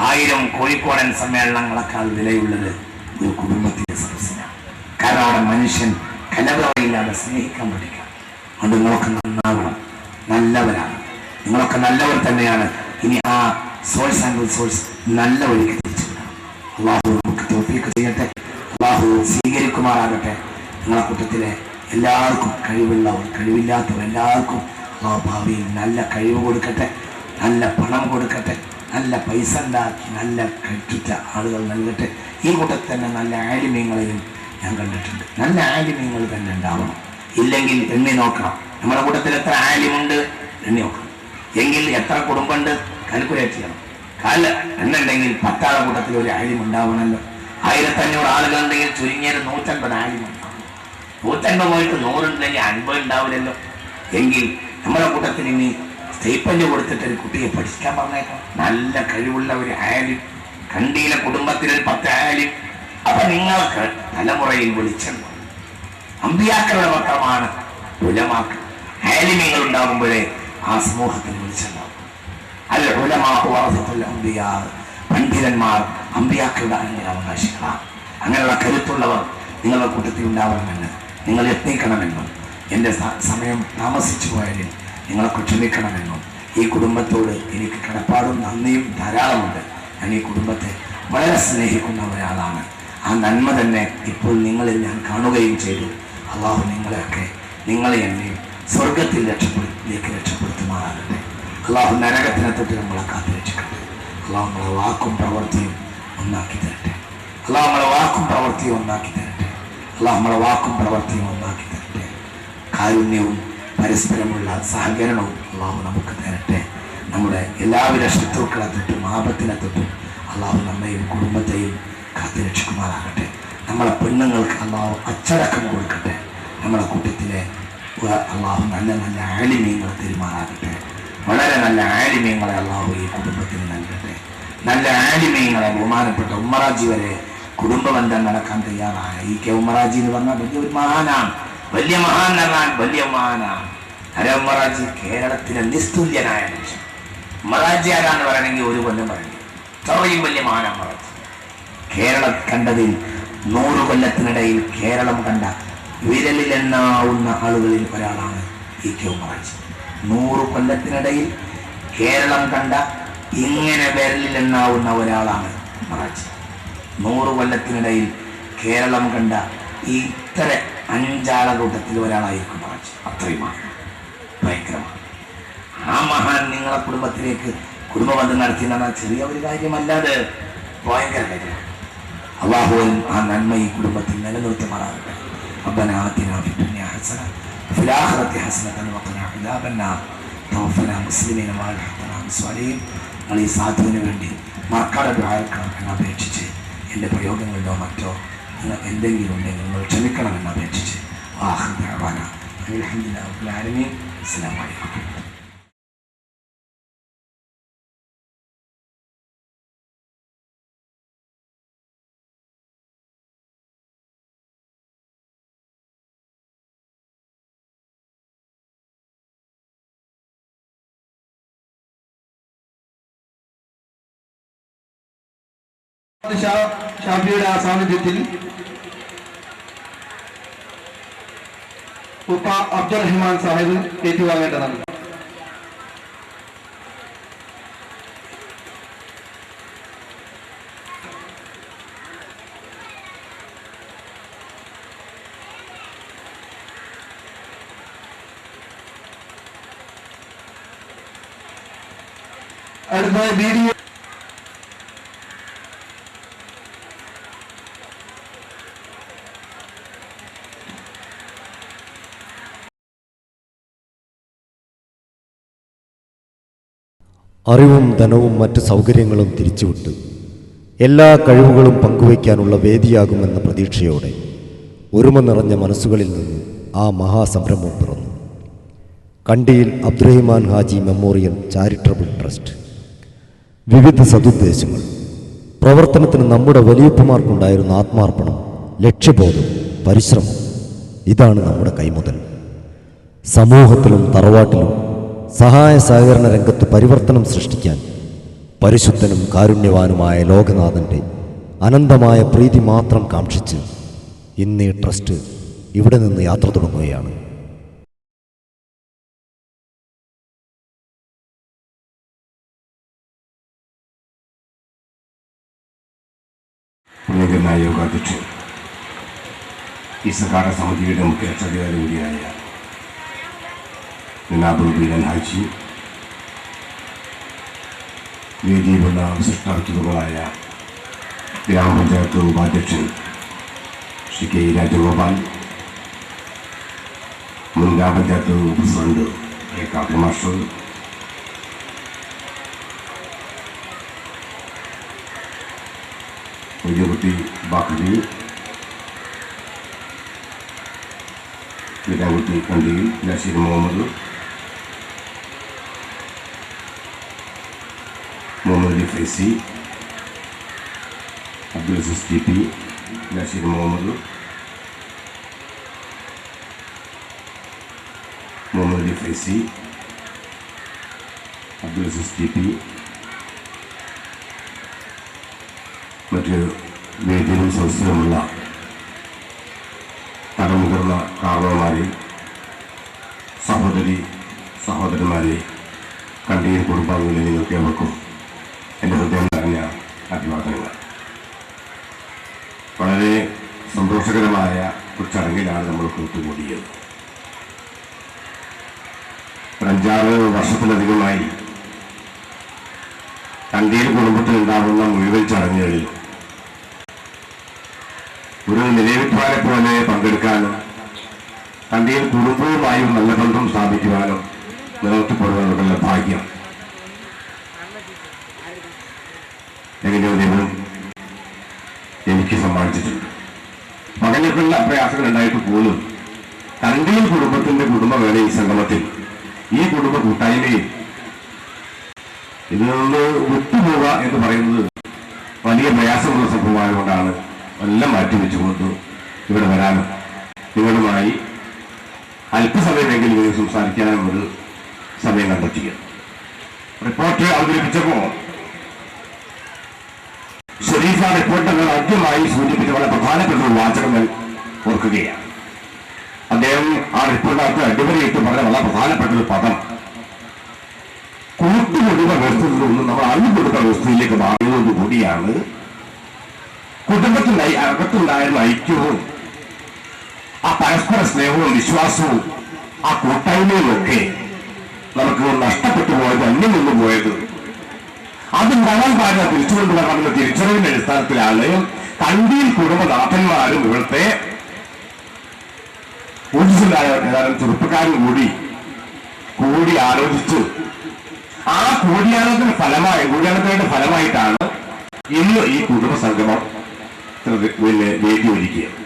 1000 കോഴിക്കോടൻ സമ്മേളനങ്ങളെക്കാൾ വിലയുള്ളത് ഒരു കുടുംബത്തിന്റെ സദസ്സിനാണ്. കാരണം അവിടെ മനുഷ്യൻ കലവറയില്ലാതെ സ്നേഹിക്കാൻ പഠിക്കാം. അതുകൊണ്ട് നിങ്ങളൊക്കെ നന്നാവണം, നല്ലവരാണ്. നിങ്ങളൊക്കെ നല്ലവർ തന്നെയാണ്. ഇനി ആ സോഴ്സ് ആൻഡ് റിസോഴ്സ് നല്ല വഴിക്ക് തിരിച്ചു വിടണം. അള്ളാഹു നമുക്ക് തൗഫീഖ് ചെയ്യട്ടെ, അള്ളാഹു സ്വീകരിക്കുമാറാകട്ടെ. നിങ്ങളെ കൂട്ടത്തിലെ എല്ലാവർക്കും കഴിവുള്ളവർ കഴിവില്ലാത്തവർ എല്ലാവർക്കും ഭാവിയിൽ നല്ല കഴിവ് കൊടുക്കട്ടെ, നല്ല പണം കൊടുക്കട്ടെ, നല്ല പൈസ ഉണ്ടാക്കി നല്ല കഴിച്ച ആളുകൾ നൽകട്ടെ. ഈ കൂട്ടത്തിൽ തന്നെ നല്ല ആലിമീങ്ങളെയും ഞാൻ കണ്ടിട്ടുണ്ട്. നല്ല ആലിമീങ്ങൾ തന്നെ ഉണ്ടാവണം. ഇല്ലെങ്കിൽ എണ്ണി നോക്കണം. നമ്മുടെ കൂട്ടത്തിൽ എത്ര ആലിമുണ്ട് എണ്ണി നോക്കണം. എങ്കിൽ എത്ര കുടുംബമുണ്ട് കാൽക്കുലേറ്റ് ചെയ്യണം. എന്നുണ്ടെങ്കിൽ 10 ആളെ കൂട്ടത്തിൽ ഒരു ആലിം ഉണ്ടാവണമല്ലോ. 1500 ആളുകൾ ഉണ്ടെങ്കിൽ ചുരുങ്ങിയത് 150 ആലിം ഉണ്ടാവും. 150 പോയിട്ട് 100 ഉണ്ടെങ്കിൽ 50 ഉണ്ടാവില്ലല്ലോ. എങ്കിൽ നമ്മുടെ കൂട്ടത്തിൽ ഇനി സ്റ്റൈപ്പൻഡ് കൊടുത്തിട്ട് ഒരു കുട്ടിയെ പഠിക്കാൻ പറഞ്ഞേക്കണം. നല്ല കഴിവുള്ള ഒരു ആലിം, കണ്ടിയിലെ കുടുംബത്തിലൊരു 10 ആലിം. അപ്പൊ നിങ്ങൾക്ക് തലമുറയിൽ വെളിച്ചം അമ്പിയാക്കളുടെ പത്രമാണ് ഉലമാക്കൾ. ആലിമീങ്ങൾ ഉണ്ടാകുമ്പോഴേ ആ സമൂഹത്തിന് വെളിച്ചമുണ്ടാവും. അല്ല ഉലമാഹു വറസത്തുൽ അംബിയാ, പണ്ഡിതന്മാർ അമ്പിയാക്കളുടെ അനന്തരാവകാശികളാണ്. അങ്ങനെയുള്ള കരുത്തുള്ളവർ നിങ്ങളുടെ കൂട്ടത്തിൽ ഉണ്ടാവണമെന്ന് നിങ്ങൾ യത്നിക്കണമെന്നും എൻ്റെ സമയം താമസിച്ചു പോയതിൽ നിങ്ങളൊക്കെ ക്ഷമിക്കണമെന്നും ഈ കുടുംബത്തോട് എനിക്ക് കടപ്പാടും നന്ദിയും ധാരാളമുണ്ട്. ഞാൻ ഈ കുടുംബത്തെ വളരെ സ്നേഹിക്കുന്ന ഒരാളാണ്. ആ നന്മ തന്നെ ഇപ്പോൾ നിങ്ങളിൽ ഞാൻ കാണുകയും ചെയ്തു. അള്ളാഹു നിങ്ങളെ എന്നെയും സ്വർഗത്തിൽ രക്ഷപ്പെടുത്തുമാറാകട്ടെ. അള്ളാഹു നരകത്തിനെ തൊട്ട് നമ്മളെ കാത്തുരക്ഷിക്കട്ടെ. അള്ളാഹു നമ്മളെ വാക്കും പ്രവൃത്തിയും ഒന്നാക്കി തരട്ടെ. അള്ളാഹു നമ്മളെ വാക്കും പ്രവൃത്തിയും ഒന്നാക്കി തരട്ടെ. അള്ളാഹു നമ്മളെ വാക്കും പ്രവൃത്തിയും ഒന്നാക്കി തരട്ടെ. കാരുണ്യവും പരസ്പരമുള്ള സഹകരണവും അള്ളാഹു നമുക്ക് തരട്ടെ. നമ്മുടെ എല്ലാവിധ ശത്രുക്കളെ തൊട്ടും ആപത്തിനെ തൊട്ടും അള്ളാഹു നമ്മയും കുടുംബത്തെയും കാത്തുരക്ഷിക്കുമാറാകട്ടെ. നമ്മളെ പെണ്ണുങ്ങൾക്ക് അള്ളാഹു അച്ചടക്കം കൊടുക്കട്ടെ. നമ്മളെ കൂട്ടത്തിലെ അള്ളാഹു നല്ല നല്ല ആലിമീങ്ങളെ പെരുമാറാകട്ടെ. വളരെ നല്ല ആലിമീങ്ങളെ അള്ളാഹു ഈ കുടുംബത്തിന് നൽകട്ടെ. നല്ല ആലിമീങ്ങളെ ബഹുമാനപ്പെട്ട ഉമ്മറാജി വരെ കുടുംബബന്ധം നടക്കാൻ തയ്യാറായ ഈ ഉമ്മറാജി എന്ന് പറഞ്ഞാൽ വലിയൊരു മഹാനാണ്. വലിയ മഹാൻ പറഞ്ഞാൽ വലിയ മഹാനാണ്. ഉമ്മറാജി കേരളത്തിലെ നിസ്തുല്യനായ മനുഷ്യൻ. ഉമ്മറാജി ആരാന്ന് പറയണമെങ്കിൽ ഒരു കൊല്ലം പറയണം. അത്രയും വലിയ മഹാനാണ് ഉമ്മറാജി. കേരളം കണ്ടതിൽ 100 കൊല്ലത്തിനിടയിൽ കേരളം കണ്ട വിരലിലെണ്ണാവുന്ന ആളുകളിൽ ഒരാളാണ് ഈ ഉമ്മറാജി. 100 കൊല്ലത്തിനിടയിൽ കേരളം കണ്ട ഇങ്ങനെ വിരലിലെണ്ണാവുന്ന ഒരാളാണ് ഉമ്മറാജി. 100 കൊല്ലത്തിനിടയിൽ കേരളം കണ്ട ഇത്ര 5 ആളെ കൂട്ടത്തിൽ ഒരാളായിരിക്കും ഉമ്മറാജി. അത്രയും ഭയങ്കരമാണ്. ആ മഹാൻ നിങ്ങളെ കുടുംബത്തിലേക്ക് കുടുംബബന്ധം നടത്തിയെന്ന് ചെറിയ ഒരു കാര്യമല്ലാതെ ഭയങ്കര കാര്യമാണ്. അള്ളാഹുവിൽ ആ നന്മ ഈ കുടുംബത്തിൽ നിലനിർത്തുമാറാകട്ടെ. ربنا آتنا في الدنيا حسنة وفي الآخرة حسنة وقنا عذاب النار توفنا مسلمين والحقنا بالصالحين. ഈ സാധുവിന് വേണ്ടി മറക്കാതെ ദുആക്കണം എന്നപേക്ഷിച്ച് എൻ്റെ പ്രയോഗങ്ങളിലോ മറ്റോ എന്തെങ്കിലും ഉണ്ടെങ്കിൽ നിങ്ങൾ ക്ഷമിക്കണമെന്ന് അപേക്ഷിച്ച് അൽഹംദുലില്ലാഹി റബ്ബിൽ ആലമീൻ. അസ്സലാമു അലൈക്കും. ഷാഫിയുടെ ആ സാന്നിധ്യത്തിൽ ഉപ്പ അബ്ദുറഹ്മാൻ സാഹിബ് ഏറ്റുവാങ്ങേണ്ടതാണ്. അടുത്ത വീഡിയോ അറിവും ധനവും മറ്റ് സൗകര്യങ്ങളും തിരിച്ചുവിട്ട് എല്ലാ കഴിവുകളും പങ്കുവയ്ക്കാനുള്ള വേദിയാകുമെന്ന പ്രതീക്ഷയോടെ ഒരുമ നിറഞ്ഞ മനസ്സുകളിൽ നിന്ന് ആ മഹാസംരംഭം പിറന്നു. Kandiyil Abdurahiman Haji memorial charitable trust. വിവിധ സതുദ്ദേശങ്ങൾ. പ്രവർത്തനത്തിന് നമ്മുടെ വലിയപ്പമാർക്കുണ്ടായിരുന്ന ആത്മാർപ്പണം, ലക്ഷ്യബോധം, പരിശ്രമം, ഇതാണ് നമ്മുടെ കൈമുതൽ. സമൂഹത്തിലും തറവാട്ടിലും സഹായ സഹകരണ രംഗത്ത് പരിവർത്തനം സൃഷ്ടിക്കാൻ പരിശുദ്ധനും കാരുണ്യവാനുമായ ലോകനാഥൻ്റെ അനന്തമായ പ്രീതി മാത്രം കാക്ഷിച്ച് ഇന്ന് ഈ ട്രസ്റ്റ് ഇവിടെ നിന്ന് യാത്ര തുടങ്ങുകയാണ്. ബഹുമാന്യനായ യോഗാധ്യക്ഷൻ, ഈ സംഘാടക സമിതിയുടെ മുഖ്യ രക്ഷാധികാരി കൂടിയായ ജനാബുൽ ബീലൻ ഹാജി, വേദിയിലുള്ള വിശിഷ്ടാതിഥികളായ ഗ്രാമപഞ്ചായത്ത് ഉപാധ്യക്ഷൻ ശ്രീ കെ രാജഗോപാൽ, മുൻ ഗ്രാമപഞ്ചായത്ത് president A Kappi master, Kutty bakery, Kutty Kandiyil Naseer Muhammad, Muhammad Ali Faizy, Abdul Aziz T P, Naseer Muhammad, Muhammad Ali Faizy, Abdul Aziz T P, മറ്റ് വേദിയിലും സദസ്സിലുമുള്ള തലമുതിർന്ന കാരണവന്മാരെ, സഹോദരന്മാരെ, കണ്ടിയിൽ കുടുംബാംഗങ്ങളെ നിങ്ങൾക്ക് ഏവർക്കും എൻ്റെ ഹൃദയം നിറഞ്ഞ അഭിവാദനങ്ങൾ. വളരെ സന്തോഷകരമായ ഒരു ചടങ്ങിലാണ് നമ്മൾ കൂട്ടുകൂടിയത്. 5-6 വർഷത്തിലധികമായി കണ്ടിയിൽ കുടുംബത്തിൽ ഉണ്ടാകുന്ന മുഴുവൻ ചടങ്ങുകളിൽ ഒരു നിലവിപ്പാരെ പോലെ പങ്കെടുക്കാനും കണ്ടിയിൽ കുടുംബവുമായും നല്ല ബന്ധം സ്ഥാപിക്കുവാനും നിലനിർത്തിപ്പോടുവാനുള്ള ഭാഗ്യം എങ്ങനെയോ എനിക്ക് സമ്മാനിച്ചിട്ടുണ്ട്. മകനൊക്കെയുള്ള പ്രയാസങ്ങൾ ഉണ്ടായിട്ട് പോലും കണ്ടിയിൽ കുടുംബത്തിന്റെ കുടുംബവേള ഈ സംഗമത്തിൽ, ഈ കുടുംബ കൂട്ടായ്മയിൽ ഇതിൽ നിന്ന് വിട്ടുപോവുക എന്ന് പറയുന്നത് വലിയ പ്രയാസമുള്ള സംഭവമായതുകൊണ്ടാണ് എല്ലാം മാറ്റിവെച്ചുകൊണ്ട് ഇവിടെ വരാനും നിങ്ങളുമായി അല്പസമയമെങ്കിലും നിങ്ങൾ സംസാരിക്കാനും ഒരു സമയം കണ്ടെത്തിയത്. റിപ്പോർട്ട് അവതരിപ്പിച്ചപ്പോൾ ഷെരീഫ് ആ റിപ്പോർട്ടുകൾ ആദ്യമായി സൂചിപ്പിച്ച വളരെ പ്രധാനപ്പെട്ട ഒരു വാചകം ഓർക്കുകയാണ്. അദ്ദേഹം ആ റിപ്പോർട്ടിനകത്ത് അടിവരയിട്ട് പറഞ്ഞ വളരെ പ്രധാനപ്പെട്ട ഒരു പദം, കൂട്ടുകുടുംബ വ്യവസ്ഥയിൽ നിന്ന് നമ്മൾ അണുകുടുംബ വ്യവസ്ഥയിലേക്ക് മാറിയതോടുകൂടിയാണ് കുടുംബത്തിന്റെ അകത്തുണ്ടായിരുന്ന ഐക്യവും ആ പരസ്പര സ്നേഹവും വിശ്വാസവും ആ കൂട്ടായ്മയും ഒക്കെ നമുക്ക് നഷ്ടപ്പെട്ടു പോയത്, അന്യം നിന്ന് പോയത്. അത് ഉണ്ടാകാൻ പാടില്ല തിരിച്ചുകൊണ്ടുവരണമെന്ന തിരിച്ചറിവിന്റെ അടിസ്ഥാനത്തിലാണ് കണ്ടിയിൽ കുടുംബനാഥന്മാരും ഇവിടുത്തെ ഊർജ്ജസ്വലായ ഏതാനും ചെറുപ്പക്കാരും കൂടി ആലോചിച്ചു. ആ കൂടിയാലോചനയുടെ ഫലമായിട്ടാണ് ഇന്ന് ഈ കുടുംബ സംഗമം വേദി ഒരുക്കിയത്.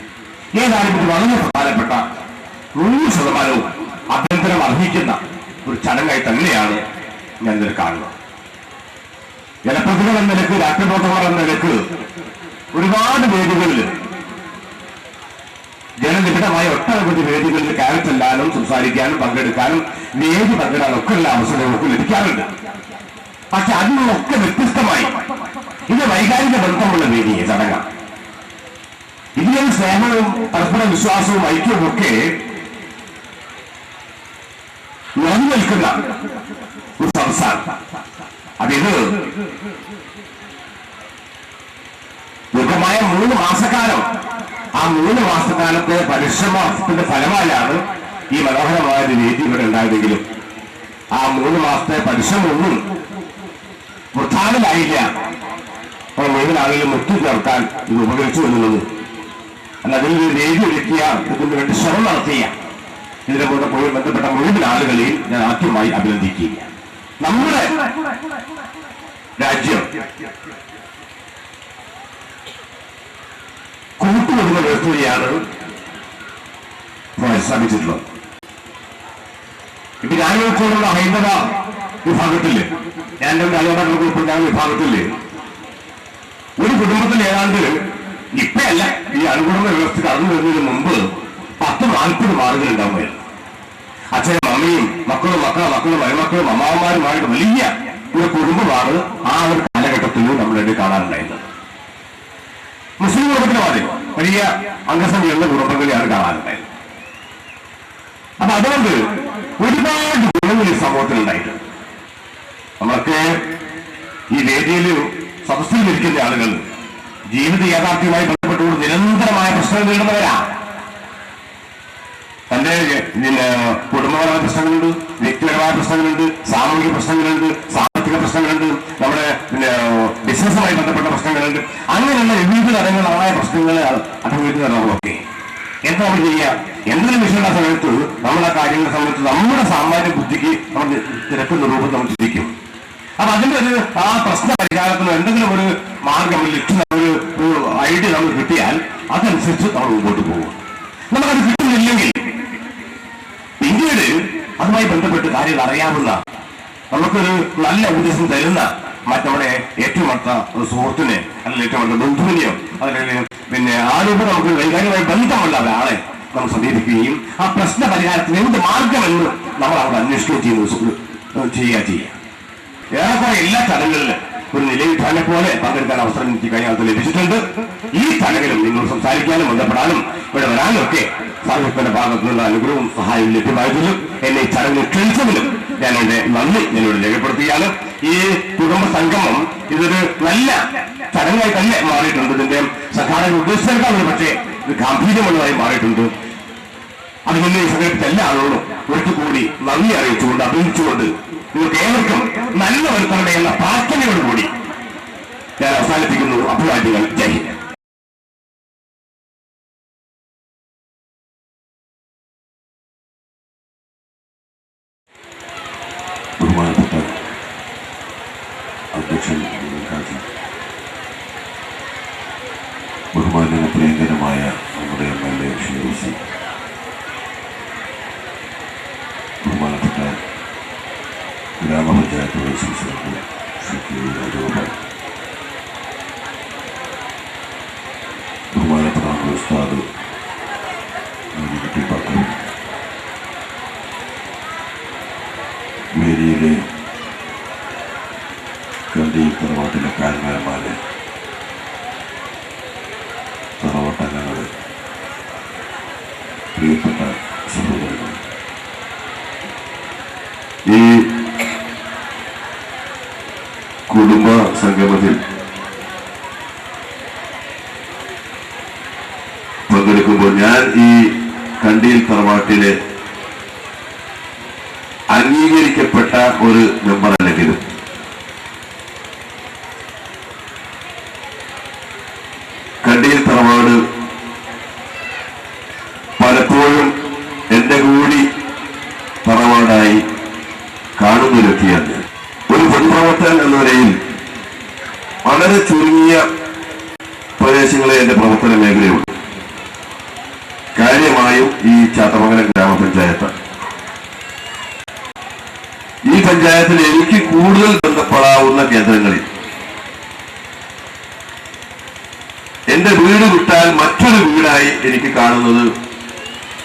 ഏതായാലും ഇത് വളരെ പ്രധാനപ്പെട്ട 100% അഭ്യന്തരം അർഹിക്കുന്ന ഒരു ചടങ്ങായി തന്നെയാണ് ഞാൻ ഇതിൽ കാണുന്നത്. ജനപ്രതിനിധികൾ എന്ന നിലക്ക്, രാഷ്ട്രീയപ്രവർത്തകർ എന്ന നിലക്ക് ഒരുപാട് വേദികളിൽ, ജനനിബിഡമായ ഒട്ടനവധി വേദികളിൽ കയറി ചെല്ലാനും സംസാരിക്കാനും പങ്കെടുക്കാനും വേദി പങ്കിടാനും ഒക്കെയുള്ള അവസരങ്ങൾക്ക് ലഭിക്കാറുണ്ട്. പക്ഷെ അതിനൊക്കെ വ്യത്യസ്തമായി ഇത് വൈകാരിക ബന്ധമുള്ള വേദിയെ ചടങ്ങാണ്. ഇതിലും സ്നേഹവും പരസ്പര വിശ്വാസവും ഐക്യവും ഒക്കെ നിറഞ്ഞു നിൽക്കുന്ന ഒരു സംസ്ഥാനം. അതിത് ദീർഘമായ 3 മാസക്കാലം, ആ 3 മാസക്കാലത്തെ പരിശ്രമത്തിന്റെ ഫലമായാണ് ഈ മനോഹരമായ ഒരു വേദി ഇവിടെ ഉണ്ടായതെങ്കിലും ആ 3 മാസത്തെ പരിശ്രമമൊന്നും വൃഥാവിലായില്ല. അപ്പോൾ മുഴുവൻ ആളുകളും ഒത്തു ചേർക്കാൻ ഇത് ഉപകരിച്ചു എന്നുള്ളത് അല്ല, അതിൽ ഒരു വേദി ഒരുക്കിയ, ഇതിന് വേണ്ടി ശ്രമം നടത്തിയ ഇതിനെ കൂടെ ബന്ധപ്പെട്ട മുഴുവൻ ആളുകളെയും ഞാൻ ആദ്യമായി അഭിനന്ദിക്കുകയാണ്. നമ്മുടെ രാജ്യം കൂട്ടുകുടുംബ വ്യവസ്ഥയാണ് സ്ഥാപിച്ചിട്ടുള്ളത്. ഇപ്പൊ ഞാൻ ഉൾക്കൊള്ളുന്ന ഹൈന്ദവ വിഭാഗത്തില്, ഞാൻ എന്റെ അലവടങ്ങൾ ഉൾപ്പെടുന്ന വിഭാഗത്തില് ഒരു കുടുംബത്തിൽ ഏതാണ്ട് ഇപ്പയല്ല, ഈ അണുകുടുംബ വ്യവസ്ഥ കടന്നു വരുന്നതിന് മുമ്പ് 10-40 ആളുകൾ ഉണ്ടാവുമായിരുന്നു. അച്ഛനും അമ്മയും മക്കളും മരുമക്കളും അമ്മാവന്മാരുമായിട്ട് വലിയ ഒരു കുടുംബമാണ് ആ ഒരു കാലഘട്ടത്തിൽ നമ്മളിടയിൽ കാണാനുണ്ടായിരുന്നത്. മുസ്ലിം കുടുംബത്തിന് മാറി വലിയ അംഗസംഖ്യയുള്ള കുടുംബങ്ങളെയാണ് കാണാനുണ്ടായിരുന്നത്. അപ്പൊ അതുകൊണ്ട് ഒരുപാട് ഗുണങ്ങൾ ഈ സമൂഹത്തിലുണ്ടായിട്ടുണ്ട്. നമ്മളൊക്കെ ഈ വേദിയിൽ സദസ്സിൽ ഇരിക്കുന്ന ആളുകൾ ജീവിത യാഥാർത്ഥ്യവുമായി ബന്ധപ്പെട്ട് പ്രശ്നങ്ങൾ നേരിടുന്നവരാ. തന്റെ പിന്നെ കുടുംബപരമായ പ്രശ്നങ്ങളുണ്ട്, വ്യക്തിപരമായ പ്രശ്നങ്ങളുണ്ട്, സാമൂഹിക പ്രശ്നങ്ങളുണ്ട്, സാമ്പത്തിക പ്രശ്നങ്ങളുണ്ട്, നമ്മുടെ പിന്നെ ബിസിനസ്സുമായി ബന്ധപ്പെട്ട പ്രശ്നങ്ങളുണ്ട്. അങ്ങനെയുള്ള വിവിധ തരങ്ങളായ പ്രശ്നങ്ങളെ അഭിമുഖീകരിക്കുന്ന നമ്മളൊക്കെ എന്താ നമ്മൾ ചെയ്യുക? എന്തെങ്കിലും വിഷയമുള്ള സമയത്ത് നമ്മൾ ആ കാര്യങ്ങളെ സംബന്ധിച്ച് നമ്മുടെ സാമാന്യ ബുദ്ധിക്ക് നമ്മൾ തിരക്കുന്ന രൂപത്തിൽ നമ്മൾ ചിന്തിക്കും. അപ്പൊ അതിന്റെ ആ പ്രശ്ന പരിഹാരത്തിന് എന്തെങ്കിലും ഒരു മാർഗം, ലക്ഷ്യം, ഒരു ഐഡിയ നമ്മൾ കിട്ടിയാൽ അതനുസരിച്ച് നമ്മൾ മുമ്പോട്ട് പോകും. നമുക്കത് കിട്ടുന്നില്ലെങ്കിൽ പിന്നീട് അതുമായി ബന്ധപ്പെട്ട് കാര്യങ്ങൾ അറിയാവുന്ന, നമുക്കൊരു നല്ല ഉപദേശം തരുന്ന നമ്മുടെ ഏറ്റവും അടുത്ത സുഹൃത്തിനെ അല്ലെങ്കിൽ ഏറ്റവും അടുത്ത ബന്ധുവിനെയോ അല്ലെങ്കിൽ പിന്നെ ആ രൂപം നമുക്ക് വൈകാരികമായി ബന്ധമുള്ള ഒരാളെ നമ്മൾ സമീപിക്കുകയും ആ പ്രശ്ന പരിഹാരത്തിന് എന്ത് മാർഗമെന്ന് നമ്മൾ അവിടെ അന്വേഷിക്കുകയും ചെയ്യുക. ഏറെക്കുറെ എല്ലാ ചടങ്ങുകളിലും ഒരു നിലവിധാനെ പോലെ പങ്കെടുക്കാൻ അവസരം എനിക്ക് കഴിഞ്ഞ കാലത്ത് ലഭിച്ചിട്ടുണ്ട്. ഈ ചടങ്ങിലും നിങ്ങൾ സംസാരിക്കാനും ബന്ധപ്പെടാനും ഇവിടെ വരാനും ഒക്കെ സാഹിത്യത്തിന്റെ ഭാഗത്തു നിന്നുള്ള അനുഗ്രഹവും സഹായവും ലഭ്യമായതിലും എന്നെ ഈ ചടങ്ങിൽ ക്ഷണിച്ചതിലും ഞാൻ എന്റെ നന്ദി എന്നോട് രേഖപ്പെടുത്തുകയാണ്. ഈ കുടുംബ സംഗമം ഇതൊരു നല്ല ചടങ്ങായി തന്നെ മാറിയിട്ടുണ്ട്. ഇതിന്റെ സംഘാടക ഉദ്ദേശിച്ചേക്കാൾ ഒരു പക്ഷേ ഇത് ഗാംഭീര്യമുള്ളതായി മാറിയിട്ടുണ്ട്. അതിനെ സംഘടിപ്പിച്ച എല്ലാ ആളുകളും ഒരിക്കൽ കൂടി നന്ദി അറിയിച്ചുകൊണ്ട് അഭിനയിച്ചുകൊണ്ട് നിങ്ങൾക്ക് ഏവർക്കും നല്ല വരുത്തണമേ എന്ന പ്രാർത്ഥനയോടുകൂടി ഞാൻ അവസാനിപ്പിക്കുന്നു. അഭിവാദ്യങ്ങൾ. ജയ് ഹിന്ദ്. ബഹുമാനപ്പെട്ട അധ്യക്ഷൻ, ബഹുമാന്യ പ്രിയങ്കരമായ നമ്മുടെ MLA ഷീറൂസി, ബഹുമാനപ്പെട്ട ഗ്രാമപഞ്ചായത്ത് vice president Shri K Rajagopal, ബഹുമാനപ്പെട്ട ഉസ്താദ് കുട്ടിപ്പാക്കം, വേദിയിലെ കണ്ടി തറവാട്ടിലെ കാരണവന്മാരെ, തറവാട്ടംഗങ്ങൾ, പ്രിയപ്പെട്ട സഹോദരങ്ങൾ, ഈ കുടുംബ സംഗമത്തിൽ പങ്കെടുക്കുമ്പോൾ ഞാൻ ഈ കണ്ടിയിൽ തറവാട്ടിലെ അംഗീകരിക്കപ്പെട്ട ഒരു മെമ്പർ അല്ലെങ്കിലും കണ്ടിയിൽ തറവാട് പലപ്പോഴും എന്റെ കൂടി തറവാടായി കാണുന്നൊരുത്തിയാണ്. ഒരു പൊതുപ്രവർത്തകൻ എന്ന നിലയിൽ വളരെ ചുരുങ്ങിയ പ്രദേശങ്ങളെ എന്റെ പ്രവർത്തന മേഖലയുള്ളൂ. കാര്യമായും ഈ ചാത്തമംഗലം ഗ്രാമപഞ്ചായത്ത്, ഈ പഞ്ചായത്തിൽ എനിക്ക് കൂടുതൽ ബന്ധപ്പെടാവുന്ന കേന്ദ്രങ്ങളിൽ എന്റെ വീട് വിട്ടാൽ മറ്റൊരു വീടായി എനിക്ക് കാണുന്നത്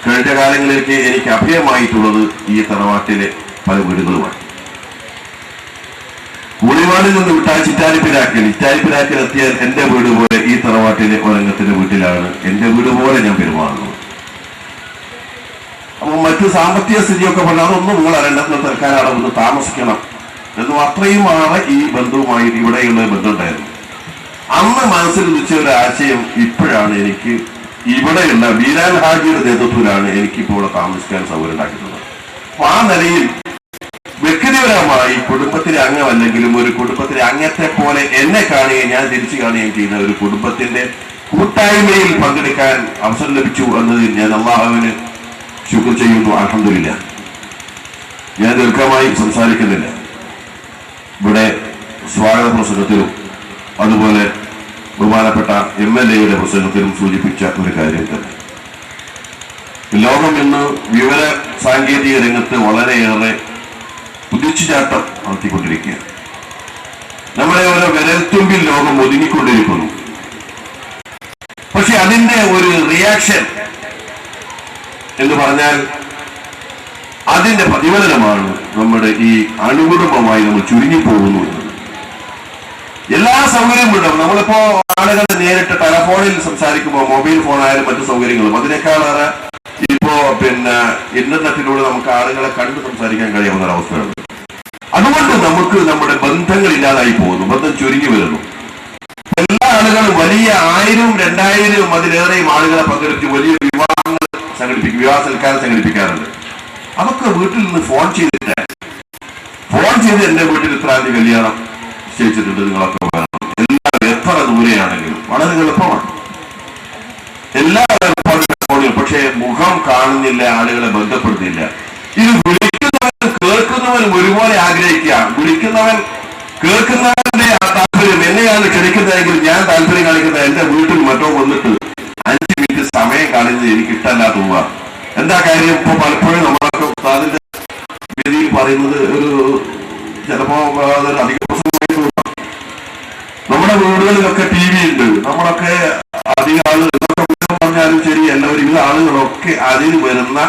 കഴിഞ്ഞ കാലങ്ങളിലേക്ക് എനിക്ക് അഭയമായിട്ടുള്ളത് ഈ തറവാട്ടിലെ പല വീടുകളുമാണ്. കൂളിവാടിൽ നിന്ന് വിട്ടാൽ ചിറ്റാരിപ്പിരാക്കൽ എത്തിയാൽ എന്റെ വീട് പോലെ ഈ തറവാട്ടിലെ ഒരംഗത്തിന്റെ വീട്ടിലാണ് എന്റെ വീട് പോലെ ഞാൻ പെരുമാറുന്നത്. അപ്പൊ മറ്റു സാമ്പത്തിക സ്ഥിതിയൊക്കെ പറഞ്ഞാൽ അതൊന്നും നിങ്ങൾ അറിയേണ്ടത്, തൽക്കാലം അവിടെ ഒന്ന് താമസിക്കണം എന്നും അത്രയുമാണ് ഈ ബന്ധവുമായി ഇവിടെയുള്ള ബന്ധമുണ്ടായിരുന്നു. അന്ന് മനസ്സിൽ വെച്ച ഒരു ആശയം ഇപ്പോഴാണ് എനിക്ക് ഇവിടെയുള്ള ബീരാൻ ഹാജിയുടെ നേതൃത്വത്തിലാണ് എനിക്കിപ്പോൾ ഇവിടെ താമസിക്കാൻ സൗകര്യം ഉണ്ടാക്കുന്നത്. അപ്പൊ ആ നിലയിൽ വ്യക്തിപരമായി കുടുംബത്തിലെ അംഗമല്ലെങ്കിലും ഒരു കുടുംബത്തിലെ അംഗത്തെ പോലെ എന്നെ കാണുകയും ഞാൻ തിരിച്ചു കാണുകയും ചെയ്യുന്ന ഒരു കുടുംബത്തിന്റെ കൂട്ടായ്മയിൽ പങ്കെടുക്കാൻ അവസരം ലഭിച്ചു എന്നതിൽ ഞാൻ അല്ലാഹുവിന് ശുക്ർ ചെയ്യുന്നു. അൽഹംദുലില്ലാ. ഞാൻ ദീർഘമായി സംസാരിക്കുന്നില്ല. ഇവിടെ സ്വാഗത പ്രസംഗത്തിലും അതുപോലെ ബഹുമാനപ്പെട്ട MLAയുടെ പ്രസംഗത്തിലും സൂചിപ്പിച്ച ഒരു കാര്യം തന്നെ, ലോകം ഇന്ന് വിവര സാങ്കേതിക രംഗത്ത് വളരെയേറെ കുതിച്ചുചാട്ടം നടത്തിക്കൊണ്ടിരിക്കുകയാണ്. നമ്മുടെ ഓരോ വിരൽത്തുമ്പിൽ ലോകം ഒതുങ്ങിക്കൊണ്ടിരിക്കുന്നു. പക്ഷെ അതിന്റെ ഒരു റിയാക്ഷൻ എന്ന് പറഞ്ഞാൽ അതിന്റെ പ്രതിഫലനമാണ് നമ്മുടെ ഈ അണുകുടുംബമായി നമ്മൾ ചുരുങ്ങിപ്പോകുന്നു. എല്ലാ സൗകര്യവും ഉണ്ടാവും. നമ്മളിപ്പോ ആളുകളെ നേരിട്ട് ടെലഫോണിൽ സംസാരിക്കുമ്പോൾ മൊബൈൽ ഫോണായാലും മറ്റു സൗകര്യങ്ങളും അതിനേക്കാളേറെ ഇപ്പോ ഇന്റർനെറ്റിലൂടെ നമുക്ക് ആളുകളെ കണ്ട് സംസാരിക്കാൻ കഴിയാവുന്ന ഒരവസ്ഥയുണ്ട്. അതുകൊണ്ട് നമുക്ക് നമ്മുടെ ബന്ധങ്ങൾ ഇല്ലാതായി പോകുന്നു, ബന്ധം ചുരുങ്ങി വരുന്നു. എല്ലാ ആളുകളും വലിയ 1000, 2000 അതിലേറെയും ആളുകളെ പങ്കെടുത്ത് വലിയ വിവാഹങ്ങൾ സംഘടിപ്പിക്കും, വിവാഹ സൽക്കാരം സംഘടിപ്പിക്കാറുണ്ട്. അതൊക്കെ വീട്ടിൽ നിന്ന് ഫോൺ ചെയ്ത് എന്റെ വീട്ടിൽ ഇത്രാന്തി കല്യാണം നിശ്ചയിച്ചിട്ടുണ്ട്, നിങ്ങളൊക്കെ വരണം. എല്ലാവരും എത്ര ദൂരെയാണെങ്കിലും വളരെ എളുപ്പമാണ്, എല്ലാവരും ഫോണിൽ. പക്ഷേ മുഖം കാണുന്നില്ല, ആളുകളെ ബന്ധപ്പെടുന്നില്ല. ഇത് വിളിക്കുന്നവനും കേൾക്കുന്നവനും ഒരുപോലെ ആഗ്രഹിക്കുക. വിളിക്കുന്നവൻ കേൾക്കുന്നവന്റെ ആ താല്പര്യം, എന്നെയാണ് ക്ഷണിക്കുന്നതെങ്കിൽ ഞാൻ താല്പര്യം കാണിക്കുന്നത് എന്റെ വീട്ടിൽ മറ്റോ വന്നിട്ട് 5 മിനിറ്റ് സമയം കളയുന്നത് എനിക്ക് ഇഷ്ടമല്ലാത്ത പോവുക. എന്താ കാര്യം? ഇപ്പൊ പലപ്പോഴും നമ്മളൊക്കെ അതിന്റെ വേദിയിൽ പറയുന്നത് ഒരു ചിലപ്പോ അധിക പ്രസംഗമായി തോന്നാം. നമ്മുടെ വീടുകളിലൊക്കെ TV ഉണ്ട്. നമ്മളൊക്കെ അധികം ആളുകൾ പറഞ്ഞാലും ശരി, എല്ലാവരും ആളുകളൊക്കെ അതിൽ വരുന്ന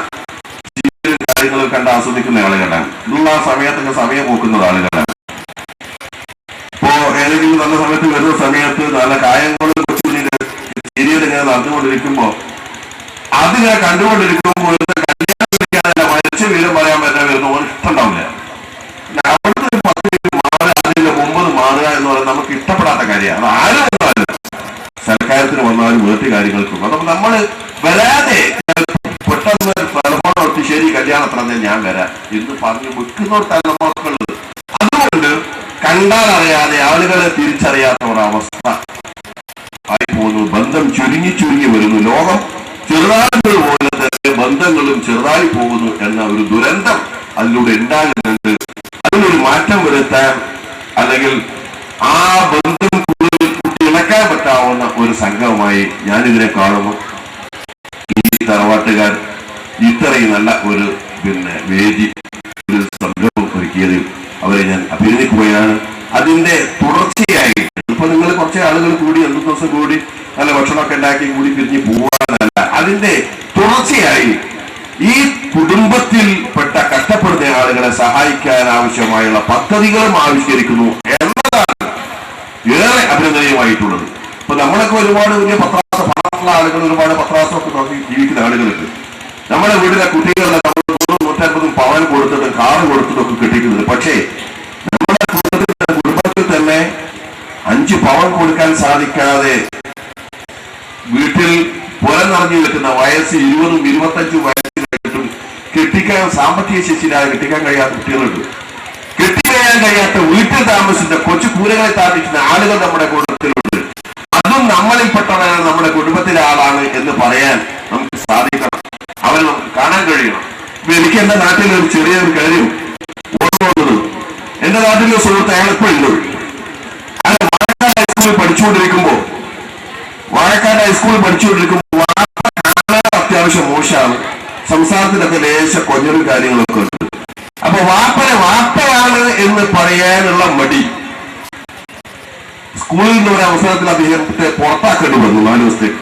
കാര്യങ്ങൾ കണ്ട് ആസ്വദിക്കുന്ന ആളുകളാണ്. ഉള്ള സമയത്തൊക്കെ സമയം പോക്കുന്ന ആളുകളാണ്. ഇപ്പോ ഏതെങ്കിലും നല്ല സമയത്ത് വരുന്ന സമയത്ത് നല്ല കായംകുളം കൊച്ചുകുഞ്ഞിന്റെ സീരിയൽ ഇങ്ങനെ നടന്നുകൊണ്ടിരിക്കുമ്പോ അതിങ്ങനെ കണ്ടുകൊണ്ടിരിക്കുമ്പോൾ കല്യാണം മരിച്ച വീരം പറയാൻ പറ്റാൻ വരുന്ന ഒരു ഇഷ്ടമുണ്ടാവില്ല. അവിടുത്തെ ഒരു 10 മിനിറ്റ് മാറുക, അതിന്റെ 9 മാറുക എന്ന് പറയുന്നത് നമുക്ക് ഇഷ്ടപ്പെടാത്ത കാര്യമാണ്. അത് ആരും വന്നാലും സൽക്കാരത്തിന് വന്നാലും വീട്ടിൽ കാര്യങ്ങൾക്കും അപ്പൊ നമ്മള് വരാതെ പെട്ടെന്ന് തലമുറ ശരി കല്യാണത്തിനെ ഞാൻ വരാം എന്ന് പറഞ്ഞ് വെക്കുന്നോടത്താണ് നമുക്കുള്ളത്. അതുകൊണ്ട് കണ്ടാൽ അറിയാതെ ആളുകളെ തിരിച്ചറിയാത്ത ഒരവസ്ഥ ആയി പോകുന്നു. ബന്ധം ചുരുങ്ങി വരുന്നു. ലോകം ചെറുതാകുന്നത് പോലെ തന്നെ ബന്ധങ്ങളും ചെറുതായി പോകുന്നു എന്ന ഒരു ദുരന്തം അതിലൂടെ ഉണ്ടാകുന്നുണ്ട്. അതിലൊരു മാറ്റം വരുത്താൻ അല്ലെങ്കിൽ ആ ബന്ധം കൂടുതൽ ഇണക്കാൻ പറ്റാവുന്ന ഒരു സംഘമായി ഞാനിതിനെ കാണുന്നു. ഈ തറവാട്ടുകാർ ഇത്രയും നല്ല ഒരു വേദി, ഒരു സംരംഭം ഒരുക്കിയതിൽ അവരെ ഞാൻ അഭിനന്ദിക്കുകയാണ്. അതിന്റെ തുടർച്ചയായി ഇപ്പൊ നിങ്ങൾ കുറച്ച് ആളുകൾ കൂടി 2 ദിവസം കൂടി നല്ല ഭക്ഷണമൊക്കെ ഉണ്ടാക്കി കൂടി പിരിഞ്ഞ് പോകാനല്ല, അതിന്റെ തുടർച്ചയായി ഈ കുടുംബത്തിൽപ്പെട്ട കഷ്ടപ്പെടുന്ന ആളുകളെ സഹായിക്കാൻ ആവശ്യമായുള്ള പദ്ധതികളും ആവിഷ്കരിക്കുന്നു എന്നതാണ് ഏറെ അഭിനന്ദനീയമായിട്ടുള്ളത്. ഇപ്പൊ നമ്മളൊക്കെ ഒരുപാട് വലിയ പണമുള്ള ആളുകൾ, ഒരുപാട് പത്രാസമൊക്കെ നോക്കി ജീവിക്കുന്ന ആളുകൾക്ക് നമ്മുടെ വീട്ടിലെ കുട്ടികളുടെ നമ്മൾ 150 പവൻ കൊടുത്തിട്ടും കാറ് കൊടുത്തിട്ടും ഒക്കെ കിട്ടിക്കുന്നത്. പക്ഷേ നമ്മുടെ കുടുംബത്തിൽ തന്നെ 5 പവൻ കൊടുക്കാൻ സാധിക്കാതെ വീട്ടിൽ പുറന്നിറങ്ങി നിൽക്കുന്ന വയസ്സ് 20, 25 വയസ്സിലായിട്ടും കെട്ടിക്കാൻ സാമ്പത്തിക ശേഷിയില്ലാതെ കെട്ടിക്കാൻ കഴിയാത്ത കുട്ടികളുണ്ട്. കെട്ടിക്കഴിയാൻ കഴിയാത്ത വീട്ടിൽ താമസിക്കുന്ന കൊച്ചു കൂരകളെ താമസിക്കുന്ന ആളുകൾ നമ്മുടെ കുടുംബത്തിലുണ്ട്. അതും നമ്മളിൽപ്പെട്ടവരാണ്, നമ്മുടെ കുടുംബത്തിലെ ആളാണ് എന്ന് പറയാൻ നമുക്ക് സാധിക്കണം. അവരെ നമുക്ക് കാണാൻ കഴിയണം. എനിക്ക് എന്റെ നാട്ടിൽ ഒരു ചെറിയൊരു കാര്യം ഓർമ്മ വന്നത്, എന്റെ നാട്ടിലെ സുഹൃത്ത് അയാളിപ്പോഴുണ്ട്. അയാൾ വാഴക്കാട് ഹൈസ്കൂളിൽ പഠിച്ചുകൊണ്ടിരിക്കുമ്പോ കാണാൻ അത്യാവശ്യം മോശമാണ്, സംസാരത്തിലൊക്കെ ലേശ കൊഞ്ഞലും കാര്യങ്ങളൊക്കെ ഉണ്ട്. അപ്പൊ വാപ്പയാണ് എന്ന് പറയാനുള്ള മടി. സ്കൂളിൽ നിന്ന് ഒരു അവസരത്തിൽ അദ്ദേഹത്തെ പുറത്താക്കേണ്ടി വന്നു 4 ദിവസത്തേക്ക്.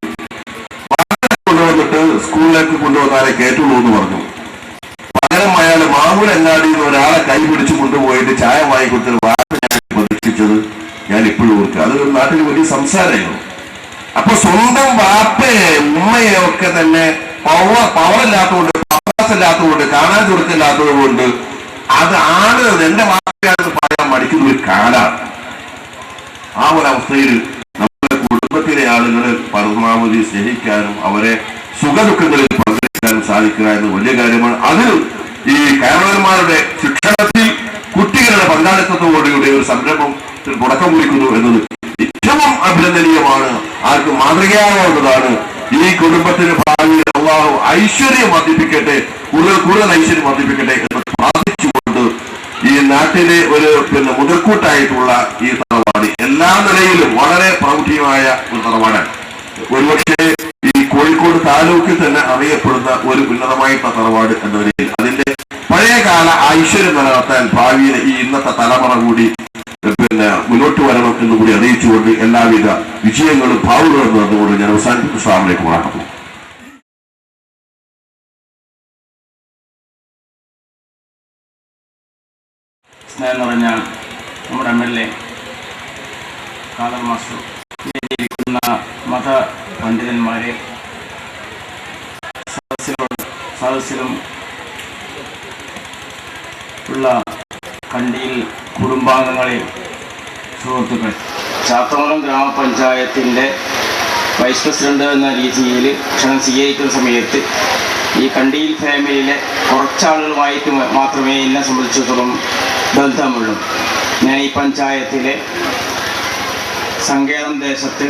വാപ്പനെ കൊണ്ടുവന്നിട്ട് സ്കൂളിലേക്ക് കൊണ്ടുവന്നാലേ കേട്ടുള്ളൂ എന്ന് പറഞ്ഞു. പകരം അയാൾ മാമൂലങ്ങാടിയിൽ നിന്ന് ഒരാളെ കൈ പിടിച്ചു കൊണ്ടുപോയിട്ട് ചായ വാങ്ങിക്കൊടുത്തൊരു വാർത്ത ഞാൻ പ്രതീക്ഷിച്ചത് ഞാൻ ഇപ്പോഴും ഓർക്കുക. അത് നാട്ടിൽ വലിയ സംസാരമായിരുന്നു. അപ്പൊ സ്വന്തം വാപ്പയെ ഉമ്മയെ ഒക്കെ തന്നെ പവറില്ലാത്തതുകൊണ്ട്, പവറില്ലാത്തതുകൊണ്ട്, കാണാൻ ചുരുക്കില്ലാത്തത് കൊണ്ട് അത് എന്റെ വാപ്പയാണെന്ന് പറയാൻ മടിക്കുന്ന ഒരു കാലാണ്. ആ ഒരവസ്ഥയിൽ നമ്മുടെ കുടുംബത്തിലെ ആളുകളെ പരമാവധി സ്നേഹിക്കാനും അവരെ സുഖദുഃഖങ്ങളിൽ പങ്കെടുക്കാനും സാധിക്കുക എന്ന് വലിയ കാര്യമാണ്. അതിൽ ഈ കാരണവന്മാരുടെ ശിക്ഷണത്തിൽ കുട്ടികളുടെ പങ്കാളിത്തത്തോടുകൂടി ഒരു സംരംഭത്തിൽ തുടക്കം കുറിക്കുന്നു എന്നത് ഏറ്റവും അഭിനന്ദനീയമാണ്. ആർക്കും മാതൃകയാവുന്നതാണ്. ഈ കുടുംബത്തിന് ഭാവിയിൽ അല്ലാഹു ഐശ്വര്യം വർദ്ധിപ്പിക്കട്ടെ, കൂടുതൽ ഐശ്വര്യം വർദ്ധിപ്പിക്കട്ടെ എന്ന് പ്രാർത്ഥിച്ചുകൊണ്ട് ഈ നാട്ടിലെ ഒരു മുതൽക്കൂട്ടായിട്ടുള്ള ഈ തറവാട് എല്ലാ നിലയിലും വളരെ പ്രൗഢിയമായ ഒരു തറവാടാണ്. ഒരുപക്ഷെ ഈ കോഴിക്കോട് താലൂക്കിൽ തന്നെ അറിയപ്പെടുന്ന ഒരു ഉന്നതമായിട്ടുള്ള തറവാട് എന്ന നിലയിൽ അതിന്റെ പഴയകാല ഐശ്വര്യം നിലനിർത്താൻ ഭാവിയിൽ ഈ ഇന്നത്തെ തലമുറ കൂടി മുന്നോട്ട് വരണം എന്നുകൂടി അറിയിച്ചുകൊണ്ട് എല്ലാവിധ വിജയങ്ങളും ഭാവുകളും നടന്നുകൊണ്ട് ഞാൻ അവസാനിപ്പിക്കുന്ന സ്വാമിലേക്ക് മാറുന്നു. സ്നേഹം നിറഞ്ഞ നമ്മുടെ MLA ഖാദർ മാസ്റ്റർ, ഇരിക്കുന്ന മത പണ്ഡിതന്മാരെ, സദസ്സിലും ഉള്ള കണ്ടിയിൽ കുടുംബാംഗങ്ങളെ, സുഹൃത്തുക്കൾ, ചാത്തമംഗലം ഗ്രാമപഞ്ചായത്തിൻ്റെ വൈസ് പ്രസിഡന്റ് എന്ന രീതിയിൽ ക്ഷണം സ്വീകരിക്കുന്ന സമയത്ത് ഈ കണ്ടിയിൽ ഫാമിലിയിലെ കുറച്ചാളുകളുമായിട്ട് മാത്രമേ എന്നെ സംബന്ധിച്ചിടത്തോളം ബന്ധമുള്ളൂ. ഞാൻ ഈ പഞ്ചായത്തിലെ സങ്കേതം ദേശത്ത്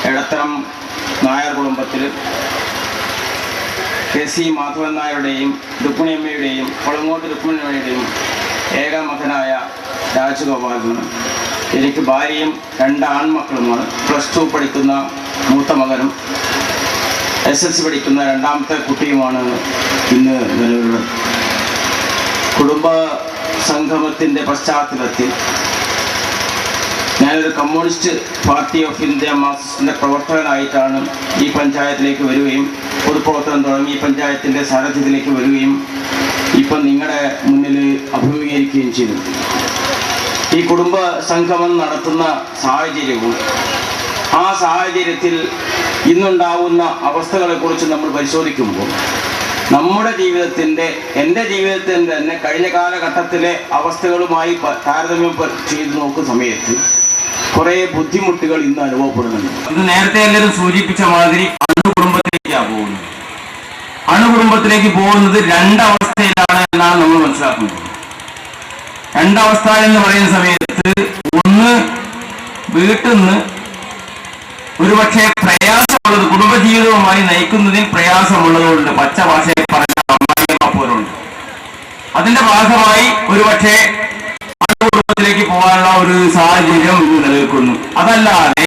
എടത്തരം നായർ കുടുംബത്തിൽ KC മാധവൻ നായരുടെയും രുക്മിണിയമ്മയുടെയും കൊളങ്ങോട്ട് രുക്മിണിയമ്മയുടെയും ഏക മകനായ രാജഗോപാലനാണ്. എനിക്ക് ഭാര്യയും 2 ആൺമക്കളുമാണ്. +2 പഠിക്കുന്ന മൂത്ത മകനും SSC പഠിക്കുന്ന 2ാമത്തെ കുട്ടിയുമാണ് ഇന്ന് നിലവിലുള്ളത്. കുടുംബ സംഗമത്തിൻ്റെ പശ്ചാത്തലത്തിൽ ഞാനൊരു കമ്മ്യൂണിസ്റ്റ് പാർട്ടി ഓഫ് ഇന്ത്യ മാർക്സിസ്റ്റിൻ്റെ പ്രവർത്തകനായിട്ടാണ് ഈ പഞ്ചായത്തിലേക്ക് വരികയും പൊതുപ്രവർത്തനം തുടങ്ങി ഈ പഞ്ചായത്തിൻ്റെ സാരഥ്യത്തിലേക്ക് വരികയും ഇപ്പം നിങ്ങളുടെ മുന്നിൽ അഭിമുഖീകരിക്കുകയും ചെയ്തു. ഈ കുടുംബ സംഗമം നടത്തുന്ന സാഹചര്യവും ആ സാഹചര്യത്തിൽ ഇന്നുണ്ടാവുന്ന അവസ്ഥകളെക്കുറിച്ച് നമ്മൾ പരിശോധിക്കുമ്പോൾ നമ്മുടെ എൻ്റെ ജീവിതത്തിൻ്റെ തന്നെ കഴിഞ്ഞ കാലഘട്ടത്തിലെ അവസ്ഥകളുമായി താരതമ്യം ചെയ്ത് നോക്കുന്ന സമയത്ത് കുറേ ബുദ്ധിമുട്ടുകൾ ഇന്ന് അനുഭവപ്പെടുന്നുണ്ട്. ഇത് നേരത്തെ എല്ലാവരും സൂചിപ്പിച്ച മാതിരി അണുകുടുംബത്തിലേക്കാണ് പോകുന്നത്. അണുകുടുംബത്തിലേക്ക് പോകുന്നത് 2 അവസ്ഥയിലാണ് എന്നാണ് നമ്മൾ മനസ്സിലാക്കുന്നത്. 2 അവസ്ഥ എന്ന് പറയുന്ന സമയത്ത് ഒന്ന്, വീട്ടിൽ നിന്ന് ഒരുപക്ഷെ പ്രയാസമുള്ളത്, കുടുംബജീവിതവുമായി നയിക്കുന്നതിൽ പ്രയാസമുള്ളതുകൊണ്ട് പച്ച ഭാഷയിൽ പറഞ്ഞ അമ്മായിയമ്മ പോലുണ്ട്. അതിന്റെ ഭാഗമായി ഒരുപക്ഷെ കുടുംബത്തിലേക്ക് പോകാനുള്ള ഒരു സാഹചര്യം ഇന്ന് നിലനിൽക്കുന്നു. അതല്ലാതെ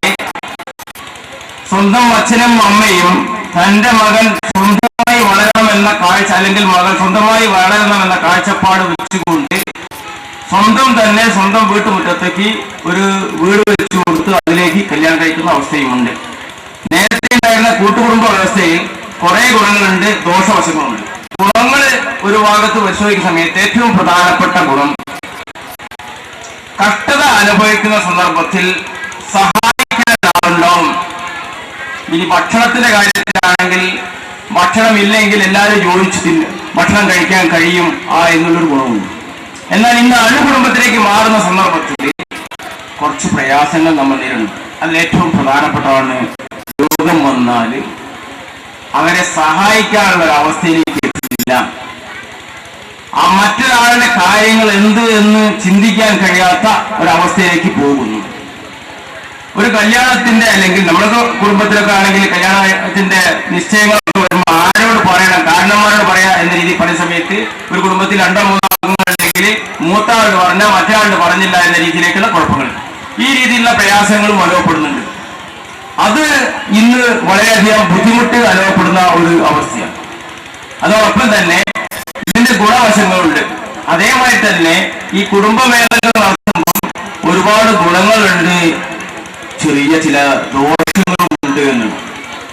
സ്വന്തം അച്ഛനും അമ്മയും തന്റെ മകൻ സ്വന്തമായി വളരണമെന്ന കാഴ്ച, അല്ലെങ്കിൽ മകൾ സ്വന്തമായി വളരണമെന്ന കാഴ്ചപ്പാട് വെച്ചുകൊണ്ട് സ്വന്തം വീട്ടുമുറ്റത്തേക്ക് ഒരു വീട് വെച്ചു കൊടുത്ത് അതിലേക്ക് കല്യാണം കഴിക്കുന്ന അവസ്ഥയുമുണ്ട്. നേരത്തെ ഉണ്ടായിരുന്ന കൂട്ടുകുടുംബ വ്യവസ്ഥയിൽ കുറെ ഗുണങ്ങളുണ്ട്, ദോഷവശങ്ങളുണ്ട്. ഗുണങ്ങൾ ഒരു ഭാഗത്ത് പരിശോധിക്കുന്ന സമയത്ത് ഏറ്റവും പ്രധാനപ്പെട്ട ഗുണം, കഷ്ടത അനുഭവിക്കുന്ന സന്ദർഭത്തിൽ സഹായിക്കാനുണ്ടാവും. ഇനി ഭക്ഷണത്തിന്റെ കാര്യത്തിലാണെങ്കിൽ ഭക്ഷണം ഇല്ലെങ്കിൽ എല്ലാവരും യോജിച്ച് ഭക്ഷണം കഴിക്കാൻ കഴിയും എന്നുള്ളൊരു ഗുണമുണ്ട്. എന്നാൽ ഇന്ന് അണുകുടുംബത്തിലേക്ക് മാറുന്ന സന്ദർഭത്തിൽ കുറച്ച് പ്രയാസങ്ങൾ നമ്മൾ നേരിടുന്നു. അതിൽ ഏറ്റവും പ്രധാനപ്പെട്ടതാണ് രോഗം വന്നാൽ അവരെ സഹായിക്കാനുള്ള ഒരു അവസ്ഥയിലേക്ക് എത്തുന്നില്ല. മറ്റൊരാളുടെ കാര്യങ്ങൾ എന്ത് എന്ന് ചിന്തിക്കാൻ കഴിയാത്ത ഒരവസ്ഥയിലേക്ക് പോകുന്നു. ഒരു കല്യാണത്തിന്റെ, അല്ലെങ്കിൽ നമ്മുടെ കുടുംബത്തിലൊക്കെ ആണെങ്കിൽ കല്യാണത്തിന്റെ നിശ്ചയങ്ങളൊക്കെ വരുമ്പോൾ ആരോട് പറയണം, കാരണന്മാരോട് പറയാം എന്ന രീതിയിൽ പറയുന്ന സമയത്ത് ഒരു കുടുംബത്തിൽ 2-3 അംഗങ്ങളുണ്ടെങ്കിൽ മൂത്ത ആളോട് പറഞ്ഞാൽ മറ്റേ ആളോട് പറഞ്ഞില്ല എന്ന രീതിയിലേക്കുള്ള കുഴപ്പങ്ങൾ, ഈ രീതിയിലുള്ള പ്രയാസങ്ങളും അനുഭവപ്പെടുന്നുണ്ട്. അത് ഇന്ന് വളരെയധികം ബുദ്ധിമുട്ട് അനുഭവപ്പെടുന്ന ഒരു അവസ്ഥയാണ്. അതോടൊപ്പം തന്നെ ഇതിന്റെ ഗുണവശങ്ങളുണ്ട്. അതേമാതിരി തന്നെ ഈ കുടുംബമേളകൾ നടത്തുമ്പോൾ ഒരുപാട് ഗുണങ്ങളുണ്ട്, ചെറിയ ചില ദോഷങ്ങളുമുണ്ട് എന്നുണ്ട്.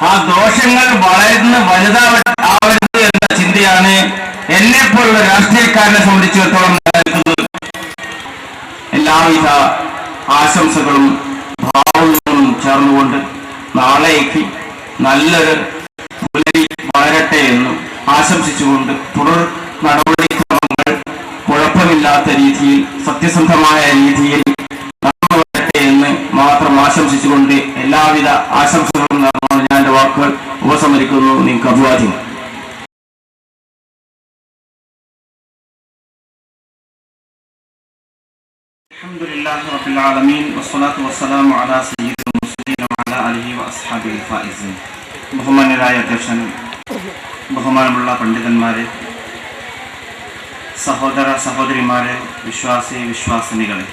ആ ദോഷങ്ങൾ വളർന്ന് വലുതാവരുത് എന്ന ചിന്തയാണ് എന്നെപ്പോലുള്ള രാഷ്ട്രീയക്കാരനെ സംബന്ധിച്ചിടത്തോളം നിലനിൽക്കുന്നത്. എല്ലാവിധ ആശംസകളും ഭാവങ്ങളും ചേർന്നുകൊണ്ട് നാളേക്ക് നല്ലൊരു പുലരി വളരട്ടെ എന്നും ആശംസിച്ചുകൊണ്ട് തുടർ നടപടിക്രമങ്ങൾ കുഴപ്പമില്ലാത്ത രീതിയിൽ സത്യസന്ധമായ രീതിയിൽ നടന്നു വരട്ടെ എന്ന് മാത്രം ആശംസിച്ചുകൊണ്ട് എല്ലാവിധ ആശംസകളും നേർന്നുകൊണ്ട് ഞാൻ എൻ്റെ വാക്കുകൾ ഉപസംഹരിക്കുന്നു. നിങ്ങൾക്ക് അഭിവാദ്യം. അൽഹംദുലില്ലാഹി റബ്ബിൽ ആലമീൻ വസ്സലാത്തു വസ്സലാമു അലാ സയ്യിദിൽ മുർസലീൻ വഅലാ ആലിഹി വഅസ്ഹാബിൽ ഫായിസീൻ. ബഹുമാന്യരായ അധ്യക്ഷൻ, ബഹുമാനമുള്ള പണ്ഡിതന്മാരെ, സഹോദര സഹോദരിമാരെ, വിശ്വാസിനികളെ,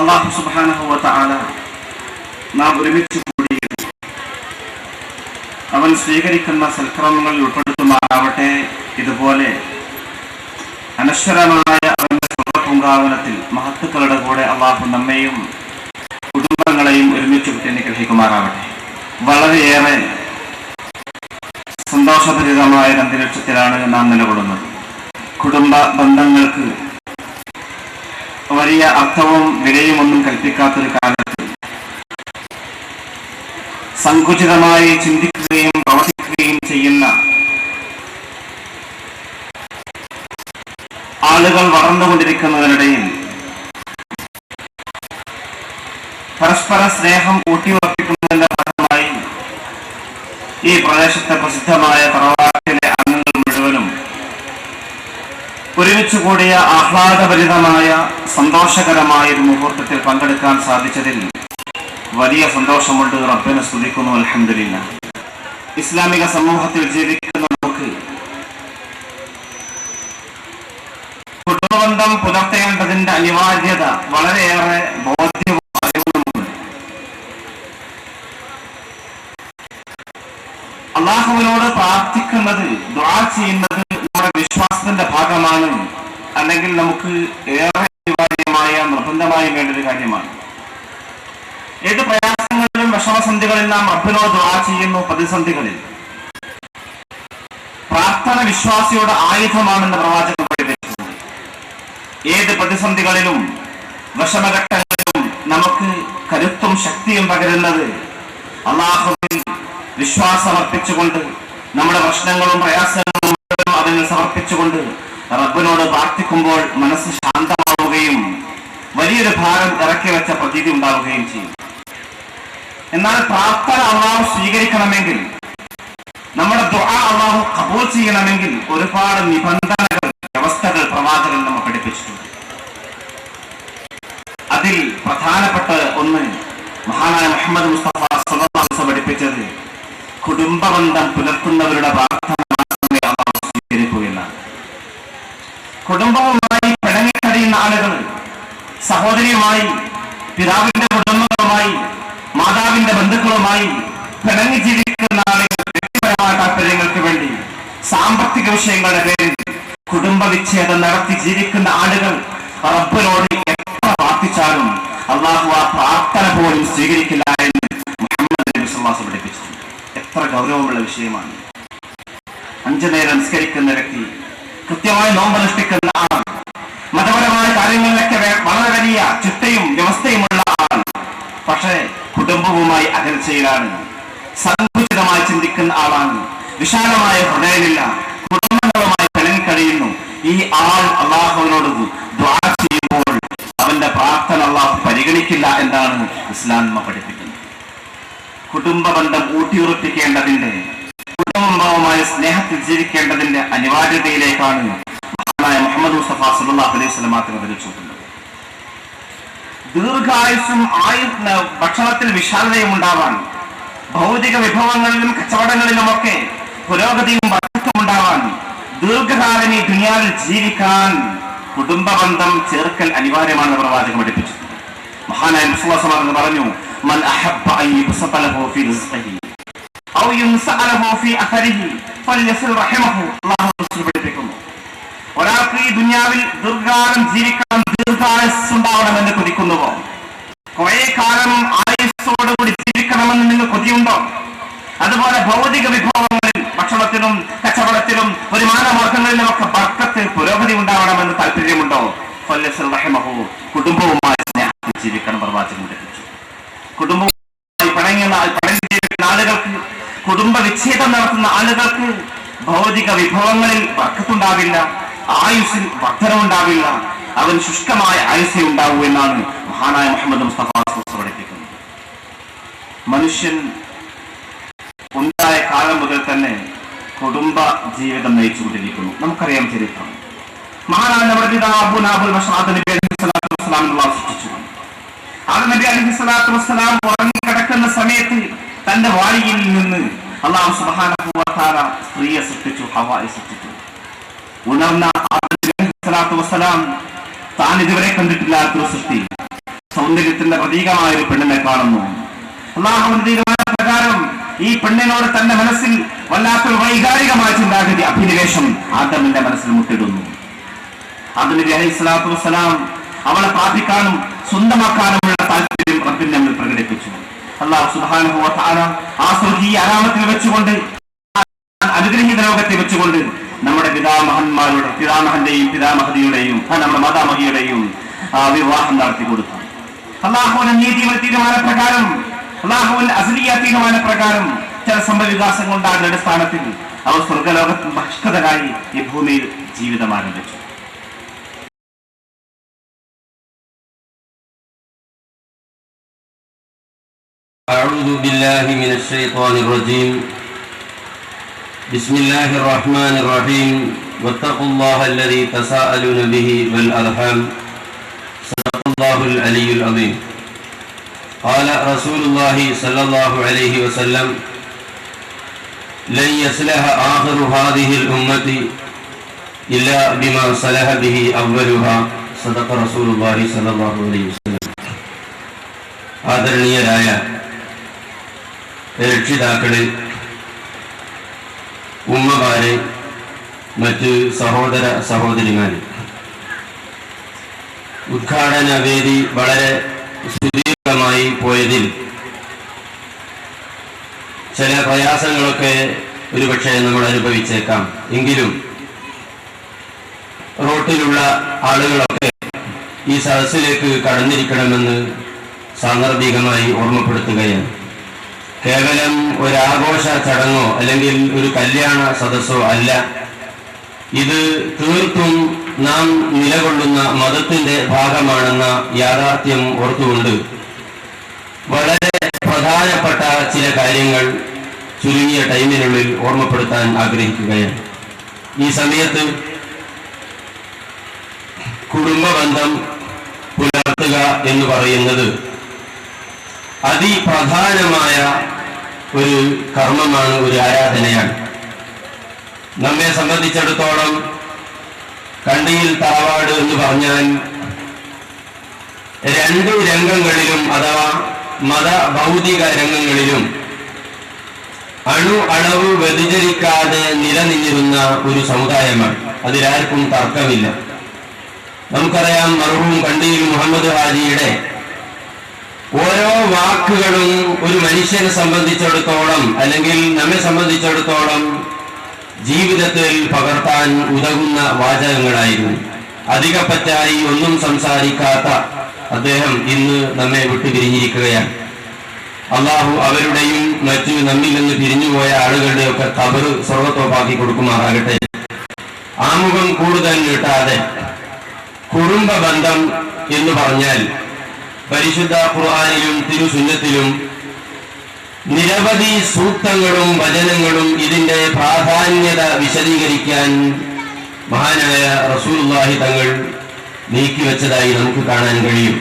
അല്ലാഹു സുബ്ഹാനഹു വ തആല നാം ഒരുമിച്ച് കൂടിയത് അവൻ സ്വീകരിക്കുന്ന സൽക്രമങ്ങളിൽ ഉൾപ്പെടുത്തുമാറാവട്ടെ. ഇതുപോലെ അനശ്വരമായ അവന്റെ പൂങ്കാവനത്തിൽ മഹത്തുക്കളുടെ കൂടെ അള്ളാഹു നമ്മെയും കുടുംബങ്ങളെയും ഒരുമിച്ച് അനുഗ്രഹിക്കുമാറാവട്ടെ. വളരെയേറെ സന്തോഷഭരിതമായ അന്തരീക്ഷത്തിലാണ് നാം നിലകൊള്ളുന്നത്. കുടുംബ ബന്ധങ്ങൾക്ക് വലിയ അർത്ഥവും വിലയുമൊന്നും കൽപ്പിക്കാത്തൊരു കാലത്ത് സങ്കുചിതമായി ചിന്തിക്കുകയും പ്രവർത്തിക്കുകയും ചെയ്യുന്ന ആളുകൾ വളർന്നുകൊണ്ടിരിക്കുന്നതിനിടയിൽ പരസ്പര സ്നേഹം ഊട്ടിയുറപ്പിക്കുന്നതിന്റെ ഭാഗമായി ഈ പ്രദേശത്തെ പ്രസിദ്ധമായ തറവാട്ടിലെ അംഗങ്ങൾ മുഴുവനും ഒരുമിച്ച് കൂടിയ ആഹ്ലാദഭരിതമായ സന്തോഷകരമായ ഒരു മുഹൂർത്തത്തിൽ പങ്കെടുക്കാൻ സാധിച്ചതിൽ വലിയ സന്തോഷമുണ്ട്. റബ്ബിനെ സ്തുതിക്കുന്നു. അൽഹംദുലില്ലാഹ്. ഇസ്ലാമിക സമൂഹത്തിൽ ജീവിക്കുന്ന നമുക്ക് കുടുംബബന്ധം പുലർത്തേണ്ടതിന്റെ അനിവാര്യത വളരെയേറെ ബോധ്യവും അറിവുമുണ്ട്. അള്ളാഹുവിനോട് പ്രാർത്ഥിക്കുന്നത്, ദുആ ചെയ്യുന്നത് നമ്മുടെ വിശ്വാസത്തിന്റെ ഭാഗമാണ്, അല്ലെങ്കിൽ നമുക്ക് ഏറെ അനിവാര്യമായ നിർബന്ധമായി വേണ്ട ഒരു കാര്യമാണ്. ഏത് പ്രയാസങ്ങളിലും വിഷമസന്ധികളിൽ നാം റബ്ബിനോട് ദുആ ചെയ്യുന്നു. പ്രതിസന്ധികളിൽ പ്രാർത്ഥന വിശ്വാസിയുടെ ആയുധമാണെന്ന് പ്രവാചകൻ പഠിപ്പിച്ചിട്ടുണ്ട്. ഏത് പ്രതിസന്ധികളിലും വിഷമഘട്ടങ്ങളിലും നമുക്ക് കരുത്തും ശക്തിയും പകരുന്നത് അല്ലാഹുവിൽ വിശ്വാസമർപ്പിച്ചുകൊണ്ട്, നമ്മുടെ പ്രശ്നങ്ങളും പ്രയാസങ്ങളും അതിന് സമർപ്പിച്ചുകൊണ്ട് റബ്ബിനോട് പ്രാർത്ഥിക്കുമ്പോൾ മനസ്സ് ശാന്തമാവുകയും വലിയൊരു ഭാരം ഇറക്കി വെച്ച പ്രതീതി ഉണ്ടാവുകയും ചെയ്യും. എന്നാൽ പ്രാർത്ഥന അള്ളാഹു സ്വീകരിക്കണമെങ്കിൽ, നമ്മുടെ ദുആ അള്ളാഹു ഖബൂൽ ചെയ്യണമെങ്കിൽ ഒരുപാട് നിബന്ധനകൾ, വ്യവസ്ഥകൾ പ്രവാചകൻ നമ്മൾ പഠിപ്പിച്ചിട്ടുണ്ട്. അതിൽ പ്രധാനപ്പെട്ട ഒന്ന് മഹാനായ മുഹമ്മദ് മുസ്തഫ സ്വല്ലല്ലാഹു അലൈഹി വസല്ലം പഠിപ്പിച്ചത് കുടുംബബന്ധം പുലർത്തുന്നവരുടെ പ്രാർത്ഥന മാത്രമേ അള്ളാഹു സ്വീകരിക്കുകയുള്ളൂ. കുടുംബവുമായി പിണങ്ങിക്കഴിയുന്ന ആളുകൾ, സഹോദരിയുമായി, പിതാവിന്റെ കുടുംബങ്ങളുമായി, മാതാവിന്റെ ബന്ധുക്കളുമായി പിണങ്ങി ജീവിക്കുന്ന ആളുകൾ വ്യക്തിപരമായ താല്പര്യങ്ങൾക്ക് വേണ്ടി, സാമ്പത്തിക വിഷയങ്ങളുടെ പേരിൽ കുടുംബ വിച്ഛേദം നടത്തി ജീവിക്കുന്ന ആളുകൾ റബ്ബിനോട് എത്ര പ്രാർത്ഥിച്ചാലും അള്ളാഹു ആ പ്രാർത്ഥന പോലും സ്വീകരിക്കില്ല എന്ന് മുഹമ്മദ് നബി സല്ലല്ലാഹു അലൈഹി വസല്ലം പഠിപ്പിച്ചിട്ടുണ്ട്. എത്ര ഗൗരവമുള്ള വിഷയമാണ്. 5 നേരം നിസ്കരിക്കുന്ന വ്യക്തി, കൃത്യമായി നോമ്പനുഷ്ഠിക്കുന്ന ആൾ, മതപരമായ കാര്യങ്ങളിലൊക്കെ വളരെ വലിയ ചിട്ടയും വ്യവസ്ഥയുമുള്ള ആൾ, പക്ഷേ കുടുംബവുമായി അകൽച്ചയിലാണ്, സങ്കുചിതമായി ചിന്തിക്കുന്ന ആളാണ്, വിശാലമായ ഹൃദയമില്ല, കുടുംബങ്ങളുമായി പിണങ്ങിക്കഴിയുന്നു. ഈ ആൾ അള്ളാഹുവിനോട് ദുആ ചെയ്യുമ്പോൾ അവന്റെ പ്രാർത്ഥന അള്ളാഹു പരിഗണിക്കില്ല എന്നാണ് ഇസ്ലാം പഠിപ്പിക്കുന്നത്. കുടുംബ ബന്ധം ഊട്ടിയുറപ്പിക്കേണ്ടതിന്റെ, കുടുംബവുമായി സ്നേഹത്തിൽ ജീവിക്കേണ്ടതിന്റെ അനിവാര്യതയിലേക്കാണ് മഹാനായ മുഹമ്മദ് മുസ്തഫ സ്വല്ലല്ലാഹു അലൈഹി വസല്ലം തിരിച്ചുകൊണ്ടത്. ദീർഘായുസ്സും ഭക്ഷണത്തിൽ വിശാലതയും ഉണ്ടാവാൻ, ഭൗതിക വിഭവങ്ങളിലും കച്ചവടങ്ങളിലുമൊക്കെ പുരോഗതിയും വർദ്ധത്തും ഉണ്ടാവാൻ, ദീർഘകാലം ഈ ദുനിയാവിൽ ജീവിക്കാൻ കുടുംബബന്ധം ചേർക്കൽ അനിവാര്യമാണെന്ന് പ്രവാചകൻ പഠിപ്പിച്ചിട്ടുണ്ട്. മഹാനായ റസൂലുള്ളാഹി സ്വല്ലല്ലാഹു അലൈഹി വസല്ലം പറഞ്ഞു, മൻ അഹബ്ബ അൻ യുബ്സത ലഹു ഫീ റിസ്ഖിഹി ഔ യുൻസഅ ലഹു ഫീ അഥരിഹി ഫൽയസിൽ റഹിമഹു. അല്ലാഹു റസൂൽ പഠിപ്പിക്കുന്നു, ഒരാൾക്ക് ഈ ദുനിയാവിൽ ദീർഘകാലം ജീവിക്കാൻ, ദീർഘായുസ് ഉണ്ടാവണമെന്ന് കൊതിക്കുന്നുവോ, കുറെ കാലം ആയുസ്സോടുകൂടി ജീവിക്കണമെന്ന് നിങ്ങൾ കൊതിയുണ്ടോ? അതുപോലെ ഭൗതിക വിഭവങ്ങളിൽ, ഭക്ഷണത്തിലും കച്ചവടത്തിലും വരുമാന മാർഗങ്ങളിലുമൊക്കെ ബർക്കത്ത്, പുരോഗതി ഉണ്ടാവണമെന്ന് താല്പര്യമുണ്ടോ? ഫൽയസിൽ റഹിമഹു. കുടുംബവുമായി സ്നേഹത്തിൽ ജീവിക്കണം പ്രവാചകൻ പഠിപ്പിച്ചു. കുടുംബവുമായി പിണങ്ങി ജീവിക്കുന്ന ആളുകൾക്ക്, കുടുംബ വിച്ഛേദം നടത്തുന്ന ആളുകൾക്ക് ഭൗതിക വിഭവങ്ങളിൽ ബർക്കത്തുണ്ടാവില്ല, ആയുസ്സിൽ വർധനമുണ്ടാവില്ല, അവൻ ശുഷ്കമായ ആയുസ്സേ ഉണ്ടാവൂ എന്നാണ് മഹാനായ മുഹമ്മദ് മുസ്തഫ പഠിപ്പിക്കുന്നത്. മനുഷ്യൻ ഉണ്ടായ കാലം മുതൽ തന്നെ കുടുംബ ജീവിതം നയിച്ചുകൊണ്ടിരിക്കുന്നു. നമുക്കറിയാം ചരിത്രം. മഹാനായ നമ്മുടെ പിതാവ് നബി അലൈഹിസ്സലാത്തു വസ്സലാം സൃഷ്ടിച്ചു. ആ നബി അലൈഹിസ്സലാത്തു വസ്സലാം ഉറങ്ങിക്കിടക്കുന്ന സമയത്ത് തന്റെ വാളിയിൽ നിന്ന് അല്ലാഹു സുബ്ഹാനഹു വ തആല സ്ത്രീയെ സൃഷ്ടിച്ചു, ഹവ്വയെ സൃഷ്ടിച്ചു. ഉണർന്ന വസ്സലാം താൻ ഇതുവരെ കണ്ടിട്ടില്ലാത്തൊരു സൃഷ്ടി, സൗന്ദര്യത്തിന്റെ പ്രതീകമായ ഒരു പെണ്ണിനെ കാണുന്നു. അല്ലാഹുവിന്റെ തീരുമാനപ്രകാരം ഈ പെണ്ണിനോട് തന്റെ മനസ്സിൽ വല്ലാത്തൊരു വൈകാരികമായ ചിന്താഗതി, അഭിനിവേശം ആദമിന്റെ മനസ്സിൽ മുട്ടിടുന്നു. ആദം നബി അലൈഹിസ്സലാത്തു വസ്സലാം അവളെ പ്രാപിക്കാനും സ്വന്തമാക്കാനുമുള്ള താല്പര്യം റബ്ബിന്റെ മുന്നിൽ പ്രകടിപ്പിച്ചു. അല്ലാഹു സുബ്ഹാനഹു വ തആല ആ സ്വർഗീയ അലാമത്തിൽ വെച്ചുകൊണ്ട്, അനുഗ്രഹീത ലോകത്തെ വെച്ചുകൊണ്ട് നമ്മുടെ പിതാമഹന്മാരുടെ, പിതാമഹന്റെയും പിതാമഹതിയുടെയും നമ്മുടെ മാതാമഹിയുടെയും വിവാഹം നടത്തി കൊടുത്തു. അല്ലാഹുവിന്റെ നീതിയുടെ തീരുമാനപ്രകാരം, അല്ലാഹുവിന്റെ അസ്ലിയ തീരുമാനപ്രകാരം ചില സംഭവവികാസങ്ങൾ ഉണ്ടാകുന്ന അടിസ്ഥാനത്തിൽ അവർ സ്വർഗലോകത്തിൽ ബഹിഷ്കൃതരായി ഈ ഭൂമിയിൽ ജീവിതം ആരംഭിച്ചു. أعوذ بالله من الشيطان الرجيم بسم الله الرحمن الرحيم واتقوا الله الذي تساءلون به والأرحام صدق الله العلي العظيم قال رسول الله صلى الله عليه وسلم لن يصلح آخر هذه الأمة إلا بما صلح به أولها صدق رسول الله صلى الله عليه وسلم ആദരണീയരായ രക്ഷിതാക്കളെ, ഉമ്മമാരെ, മറ്റ് സഹോദര സഹോദരിമാരെ, ഉദ്ഘാടന വേദി വളരെ സുദീർഘമായി പോയതിൽ ചില പ്രയാസങ്ങളൊക്കെ ഒരുപക്ഷെ നമ്മൾ അനുഭവിച്ചേക്കാം. എങ്കിലും റോട്ടിലുള്ള ആളുകളൊക്കെ ഈ സദസ്സിലേക്ക് കടന്നിരിക്കണമെന്ന് സാന്ദർഭികമായി ഓർമ്മപ്പെടുത്തുകയാണ്. കേവലം ഒരാഘോഷ ചടങ്ങോ അല്ലെങ്കിൽ ഒരു കല്യാണ സദസ്സോ അല്ല. ഇത് തീർത്തും നാം നിലകൊള്ളുന്ന മതത്തിന്റെ ഭാഗമാണെന്ന യാഥാർത്ഥ്യം ഓർത്തുകൊണ്ട് വളരെ പ്രധാനപ്പെട്ട ചില കാര്യങ്ങൾ ചുരുങ്ങിയ ടൈമിനുള്ളിൽ ഓർമ്മപ്പെടുത്താൻ ആഗ്രഹിക്കുകയാണ്. ഈ സമയത്ത് കുടുംബബന്ധം പുലർത്തുക എന്ന് പറയുന്നത് അതിപ്രധാനമായ ഒരു കർമ്മമാണ്, ഒരു ആരാധനയാണ്. നമ്മെ സംബന്ധിച്ചിടത്തോളം കണ്ടിയിൽ തറവാട് എന്ന് പറഞ്ഞാൽ രണ്ടു രംഗങ്ങളിലും അഥവാ മത ഭൗതിക രംഗങ്ങളിലും അളവ് വ്യതിചലിക്കാതെ നിലനിന്നിരുന്ന ഒരു സമുദായമാണ്. അതിലാർക്കും തർക്കമില്ല. നമുക്കറിയാം, മർഹൂം കണ്ടിയിൽ മുഹമ്മദ് ഹാജിയുടെ ഓരോ വാക്കുകളും ഒരു മനുഷ്യനെ സംബന്ധിച്ചിടത്തോളം അല്ലെങ്കിൽ നമ്മെ സംബന്ധിച്ചിടത്തോളം ജീവിതത്തിൽ പകർത്താൻ ഉതകുന്ന വാചകങ്ങളായിരുന്നു. അധികപ്പറ്റായി ഒന്നും സംസാരിക്കാത്ത അദ്ദേഹം ഇന്ന് നമ്മെ വിട്ടുപിരിഞ്ഞിരിക്കുകയാണ്. അള്ളാഹു അവരുടെയും മറ്റു നമ്മിൽ നിന്ന് പിരിഞ്ഞുപോയ ആളുകളുടെയൊക്കെ ഖബർ സ്വർഗ്ഗത്തോപ്പാക്കി കൊടുക്കുമാറാകട്ടെ. ആമുഖം കൂടുതൽ നീട്ടാതെ, കുടുംബ ബന്ധം എന്ന് പറഞ്ഞാൽ പരിശുദ്ധ ഖുർആനിലും തിരുസുന്നത്തിലും നിരവധി സൂക്തങ്ങളും വചനങ്ങളും ഇതിന്റെ പ്രാധാന്യത വിശദീകരിക്കാൻ മഹാനായ റസൂലുള്ളാഹി തങ്ങൾ നീക്കിവെച്ചതായി നമുക്ക് കാണാൻ കഴിയും.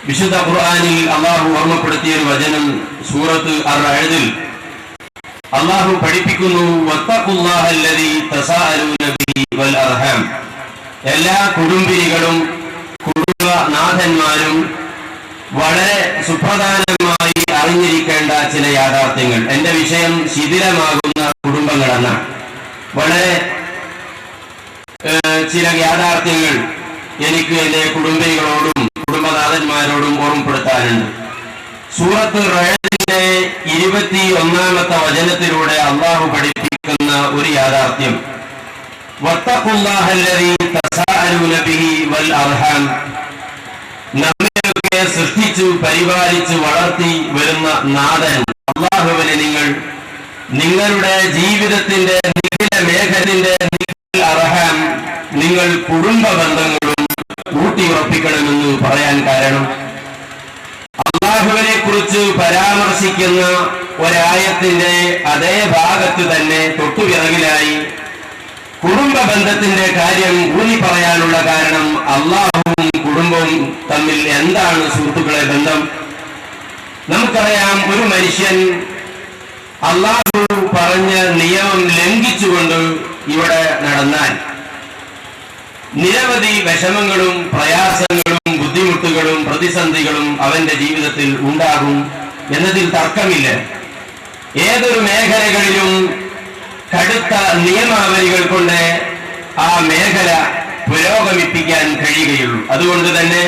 വിശുദ്ധ ഖുർആനിൽ അള്ളാഹു ഓർമ്മപ്പെടുത്തിയ ഒരു വചനം സൂറത്ത് അർ-റഅദിൽ അള്ളാഹു പഠിപ്പിക്കുന്നു, വത്തഖുല്ലാഹല്ലദീ തസാഅലൂന ബിഹി വൽ അർഹാം. എല്ലാ കുടുംബിനികളും കുടുംബനാഥന്മാരും വളരെ സുപ്രധാനമായി അറിഞ്ഞിരിക്കേണ്ട ചില യാഥാർത്ഥ്യങ്ങൾ. എന്റെ വിഷയം ശിഥിലമാകുന്ന കുടുംബങ്ങളെന്നാണ്. വളരെ ചില യാഥാർത്ഥ്യങ്ങൾ എനിക്ക് എന്റെ കുടുംബികളോടും കുടുംബനാഥന്മാരോടും ഓർമ്മപ്പെടുത്താനുണ്ട്. സൂറത്ത് റഅദിന്റെ 21-ാമത്തെ വചനത്തിലൂടെ അള്ളാഹു പഠിപ്പിക്കുന്ന ഒരു യാഥാർത്ഥ്യം, വത്തഖുല്ലാഹല്ലദീ തസാഅലൂന ബിഹി വൽ അർഹാം. നമ്മയൊക്കെ സൃഷ്ടിച്ചു പരിപാലിച്ചു വളർത്തി വരുന്ന നാഥൻ അള്ളാഹുവിനെ നിങ്ങൾ നിങ്ങളുടെ ജീവിതത്തിന്റെ നിഖില മേഖലന്റെ അർഹാം, നിങ്ങൾ കുടുംബ ബന്ധങ്ങളും ഊട്ടിയുറപ്പിക്കണമെന്ന് പറയാൻ കാരണം, അള്ളാഹുവിനെ കുറിച്ച് പരാമർശിക്കുന്ന ഒരായത്തിന്റെ അതേ ഭാഗത്ത് തന്നെ തൊട്ടുപിറകിലായി കുടുംബ ബന്ധത്തിന്റെ കാര്യം ഊന്നി പറയാനുള്ള കാരണം, അള്ളാഹുവും കുടുംബവും തമ്മിൽ എന്താണ് സുഹൃത്തുക്കളെ ബന്ധം? നമുക്കറിയാം, ഒരു മനുഷ്യൻ അള്ളാഹു പറഞ്ഞ നിയമം ലംഘിച്ചുകൊണ്ട് ഇവിടെ നടന്നാൽ നിരവധി വിഷമങ്ങളും പ്രയാസങ്ങളും ബുദ്ധിമുട്ടുകളും പ്രതിസന്ധികളും അവന്റെ ജീവിതത്തിൽ ഉണ്ടാകും എന്നതിൽ തർക്കമില്ല. ഏതൊരു മേഖലകളിലും കടുത്ത നിയമാവലികൾ കൊണ്ട് ആ മേഖല പുരോഗമിപ്പിക്കാൻ കഴിയുകയുള്ളൂ. അതുകൊണ്ട് തന്നെ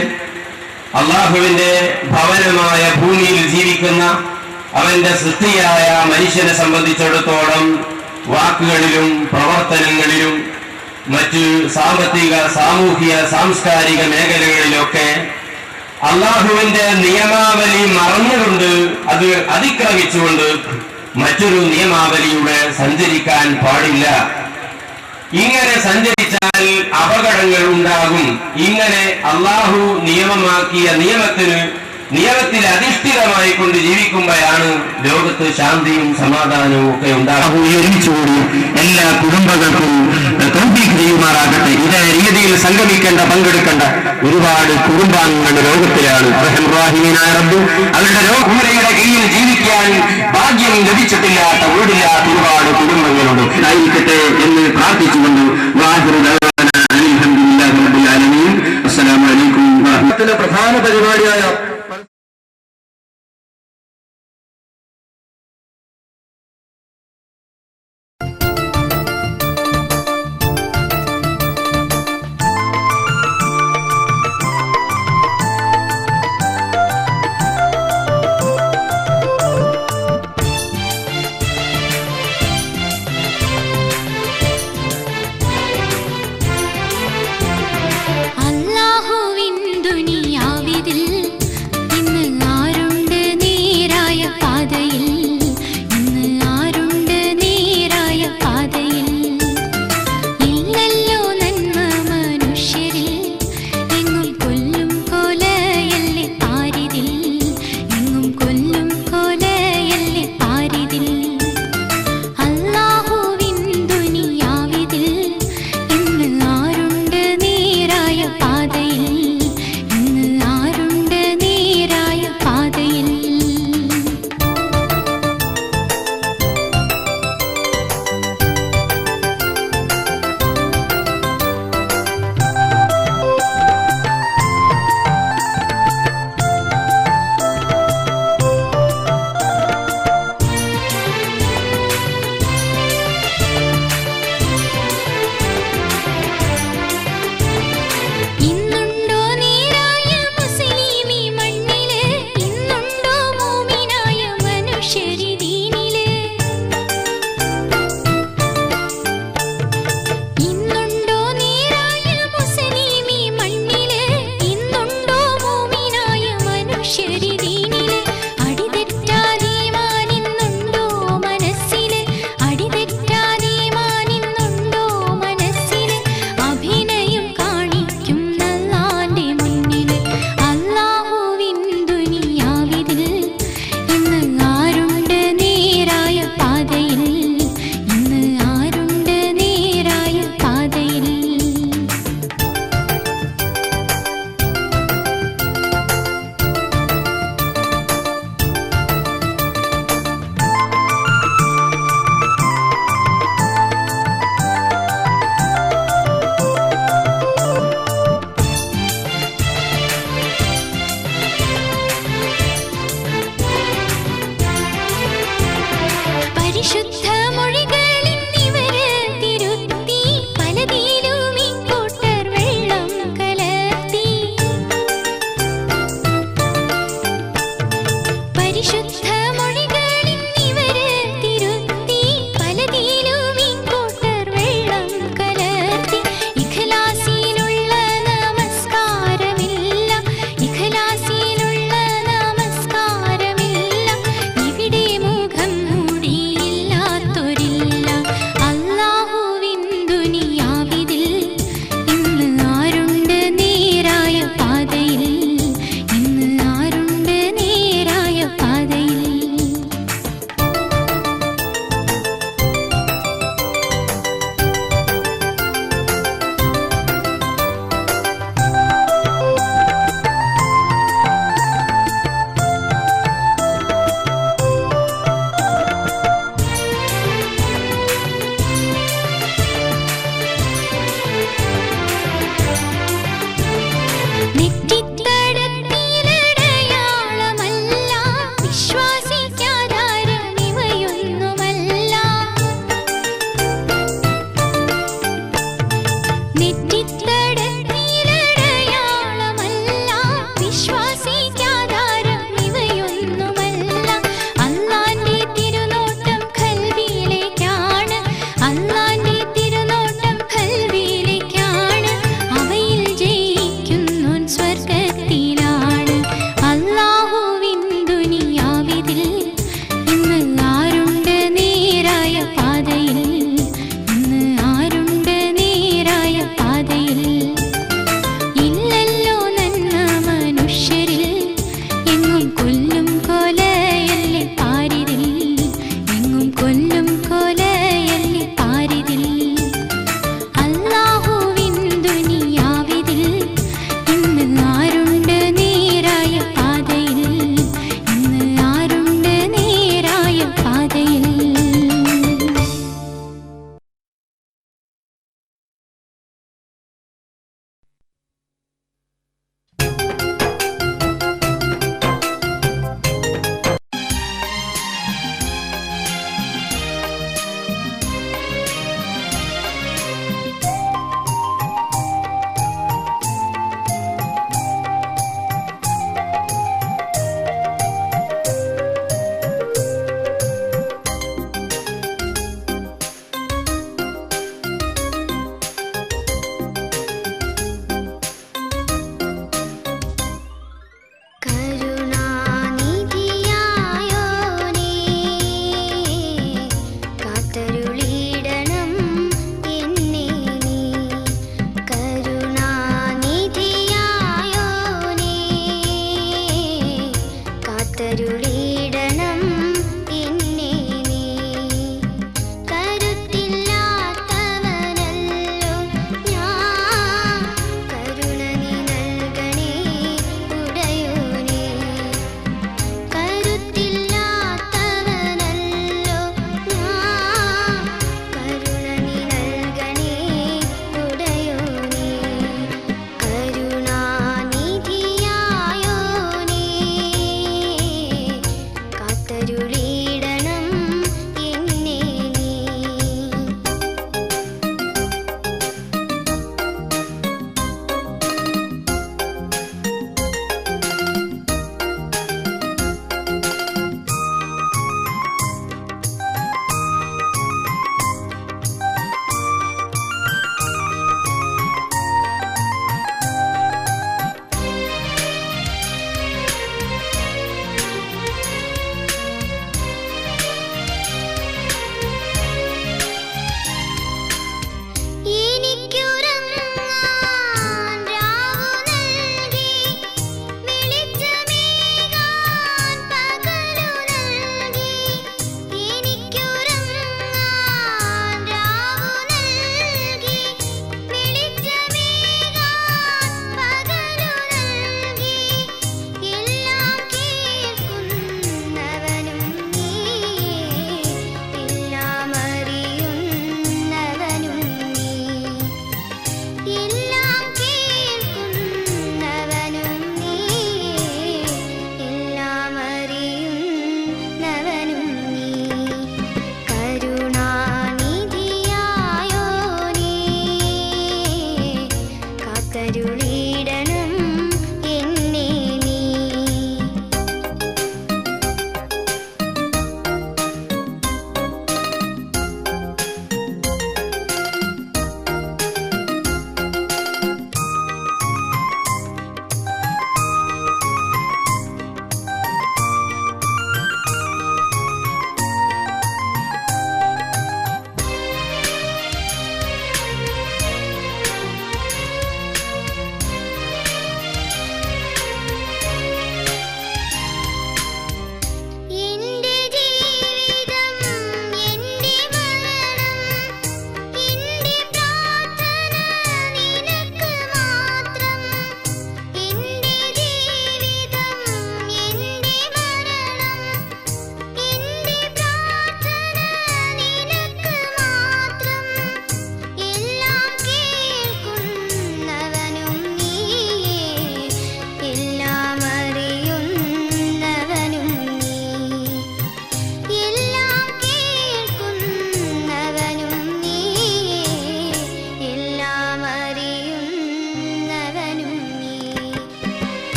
അള്ളാഹുവിന്റെ ഭവനമായ ഭൂമിയിൽ ജീവിക്കുന്ന അവന്റെ സൃഷ്ടിയായ മനുഷ്യനെ സംബന്ധിച്ചിടത്തോളം വാക്കുകളിലും പ്രവർത്തനങ്ങളിലും മറ്റ് സാമ്പത്തിക സാമൂഹിക സാംസ്കാരിക മേഖലകളിലൊക്കെ അള്ളാഹുവിന്റെ നിയമാവലി മറന്നുകൊണ്ട് അത് അതിക്രമിച്ചുകൊണ്ട് മറ്റൊരു നിയമാവലിയുടെ സഞ്ചരിക്കാൻ പാടില്ല. ഇങ്ങനെ സഞ്ചരിച്ചാൽ അപകടങ്ങൾ ഉണ്ടാകും. ഇങ്ങനെ അള്ളാഹു നിയമമാക്കിയ നിയമത്തിന് നിയമത്തിൽ അധിഷ്ഠിതമായി കൊണ്ട് ജീവിക്കുമ്പോഴാണ് ലോകത്ത് ശാന്തിയും സമാധാനവും ഒക്കെ ഉണ്ടാകും. ഒരുമിച്ചുകൂടി എല്ലാ കുടുംബങ്ങൾക്കും തൗഫീഖ് ചെയ്യുമാറാകട്ടെ. ഇതേ രീതിയിൽ സംഗമിക്കേണ്ട പങ്കെടുക്കേണ്ട ഒരുപാട് കുടുംബാംഗങ്ങൾ ലോകത്തിലാണ്. റഹ്മാനായ റബ്ബ് അവരുടെ രോഗയുടെ കീഴിൽ ജീവിക്കാൻ ഭാഗ്യം ലഭിച്ചിട്ടില്ലാത്ത വീടില്ലാത്ത ഒരുപാട് കുടുംബങ്ങളുണ്ട്. ആയിരിക്കട്ടെ എന്ന് പ്രാർത്ഥിച്ചുകൊണ്ട്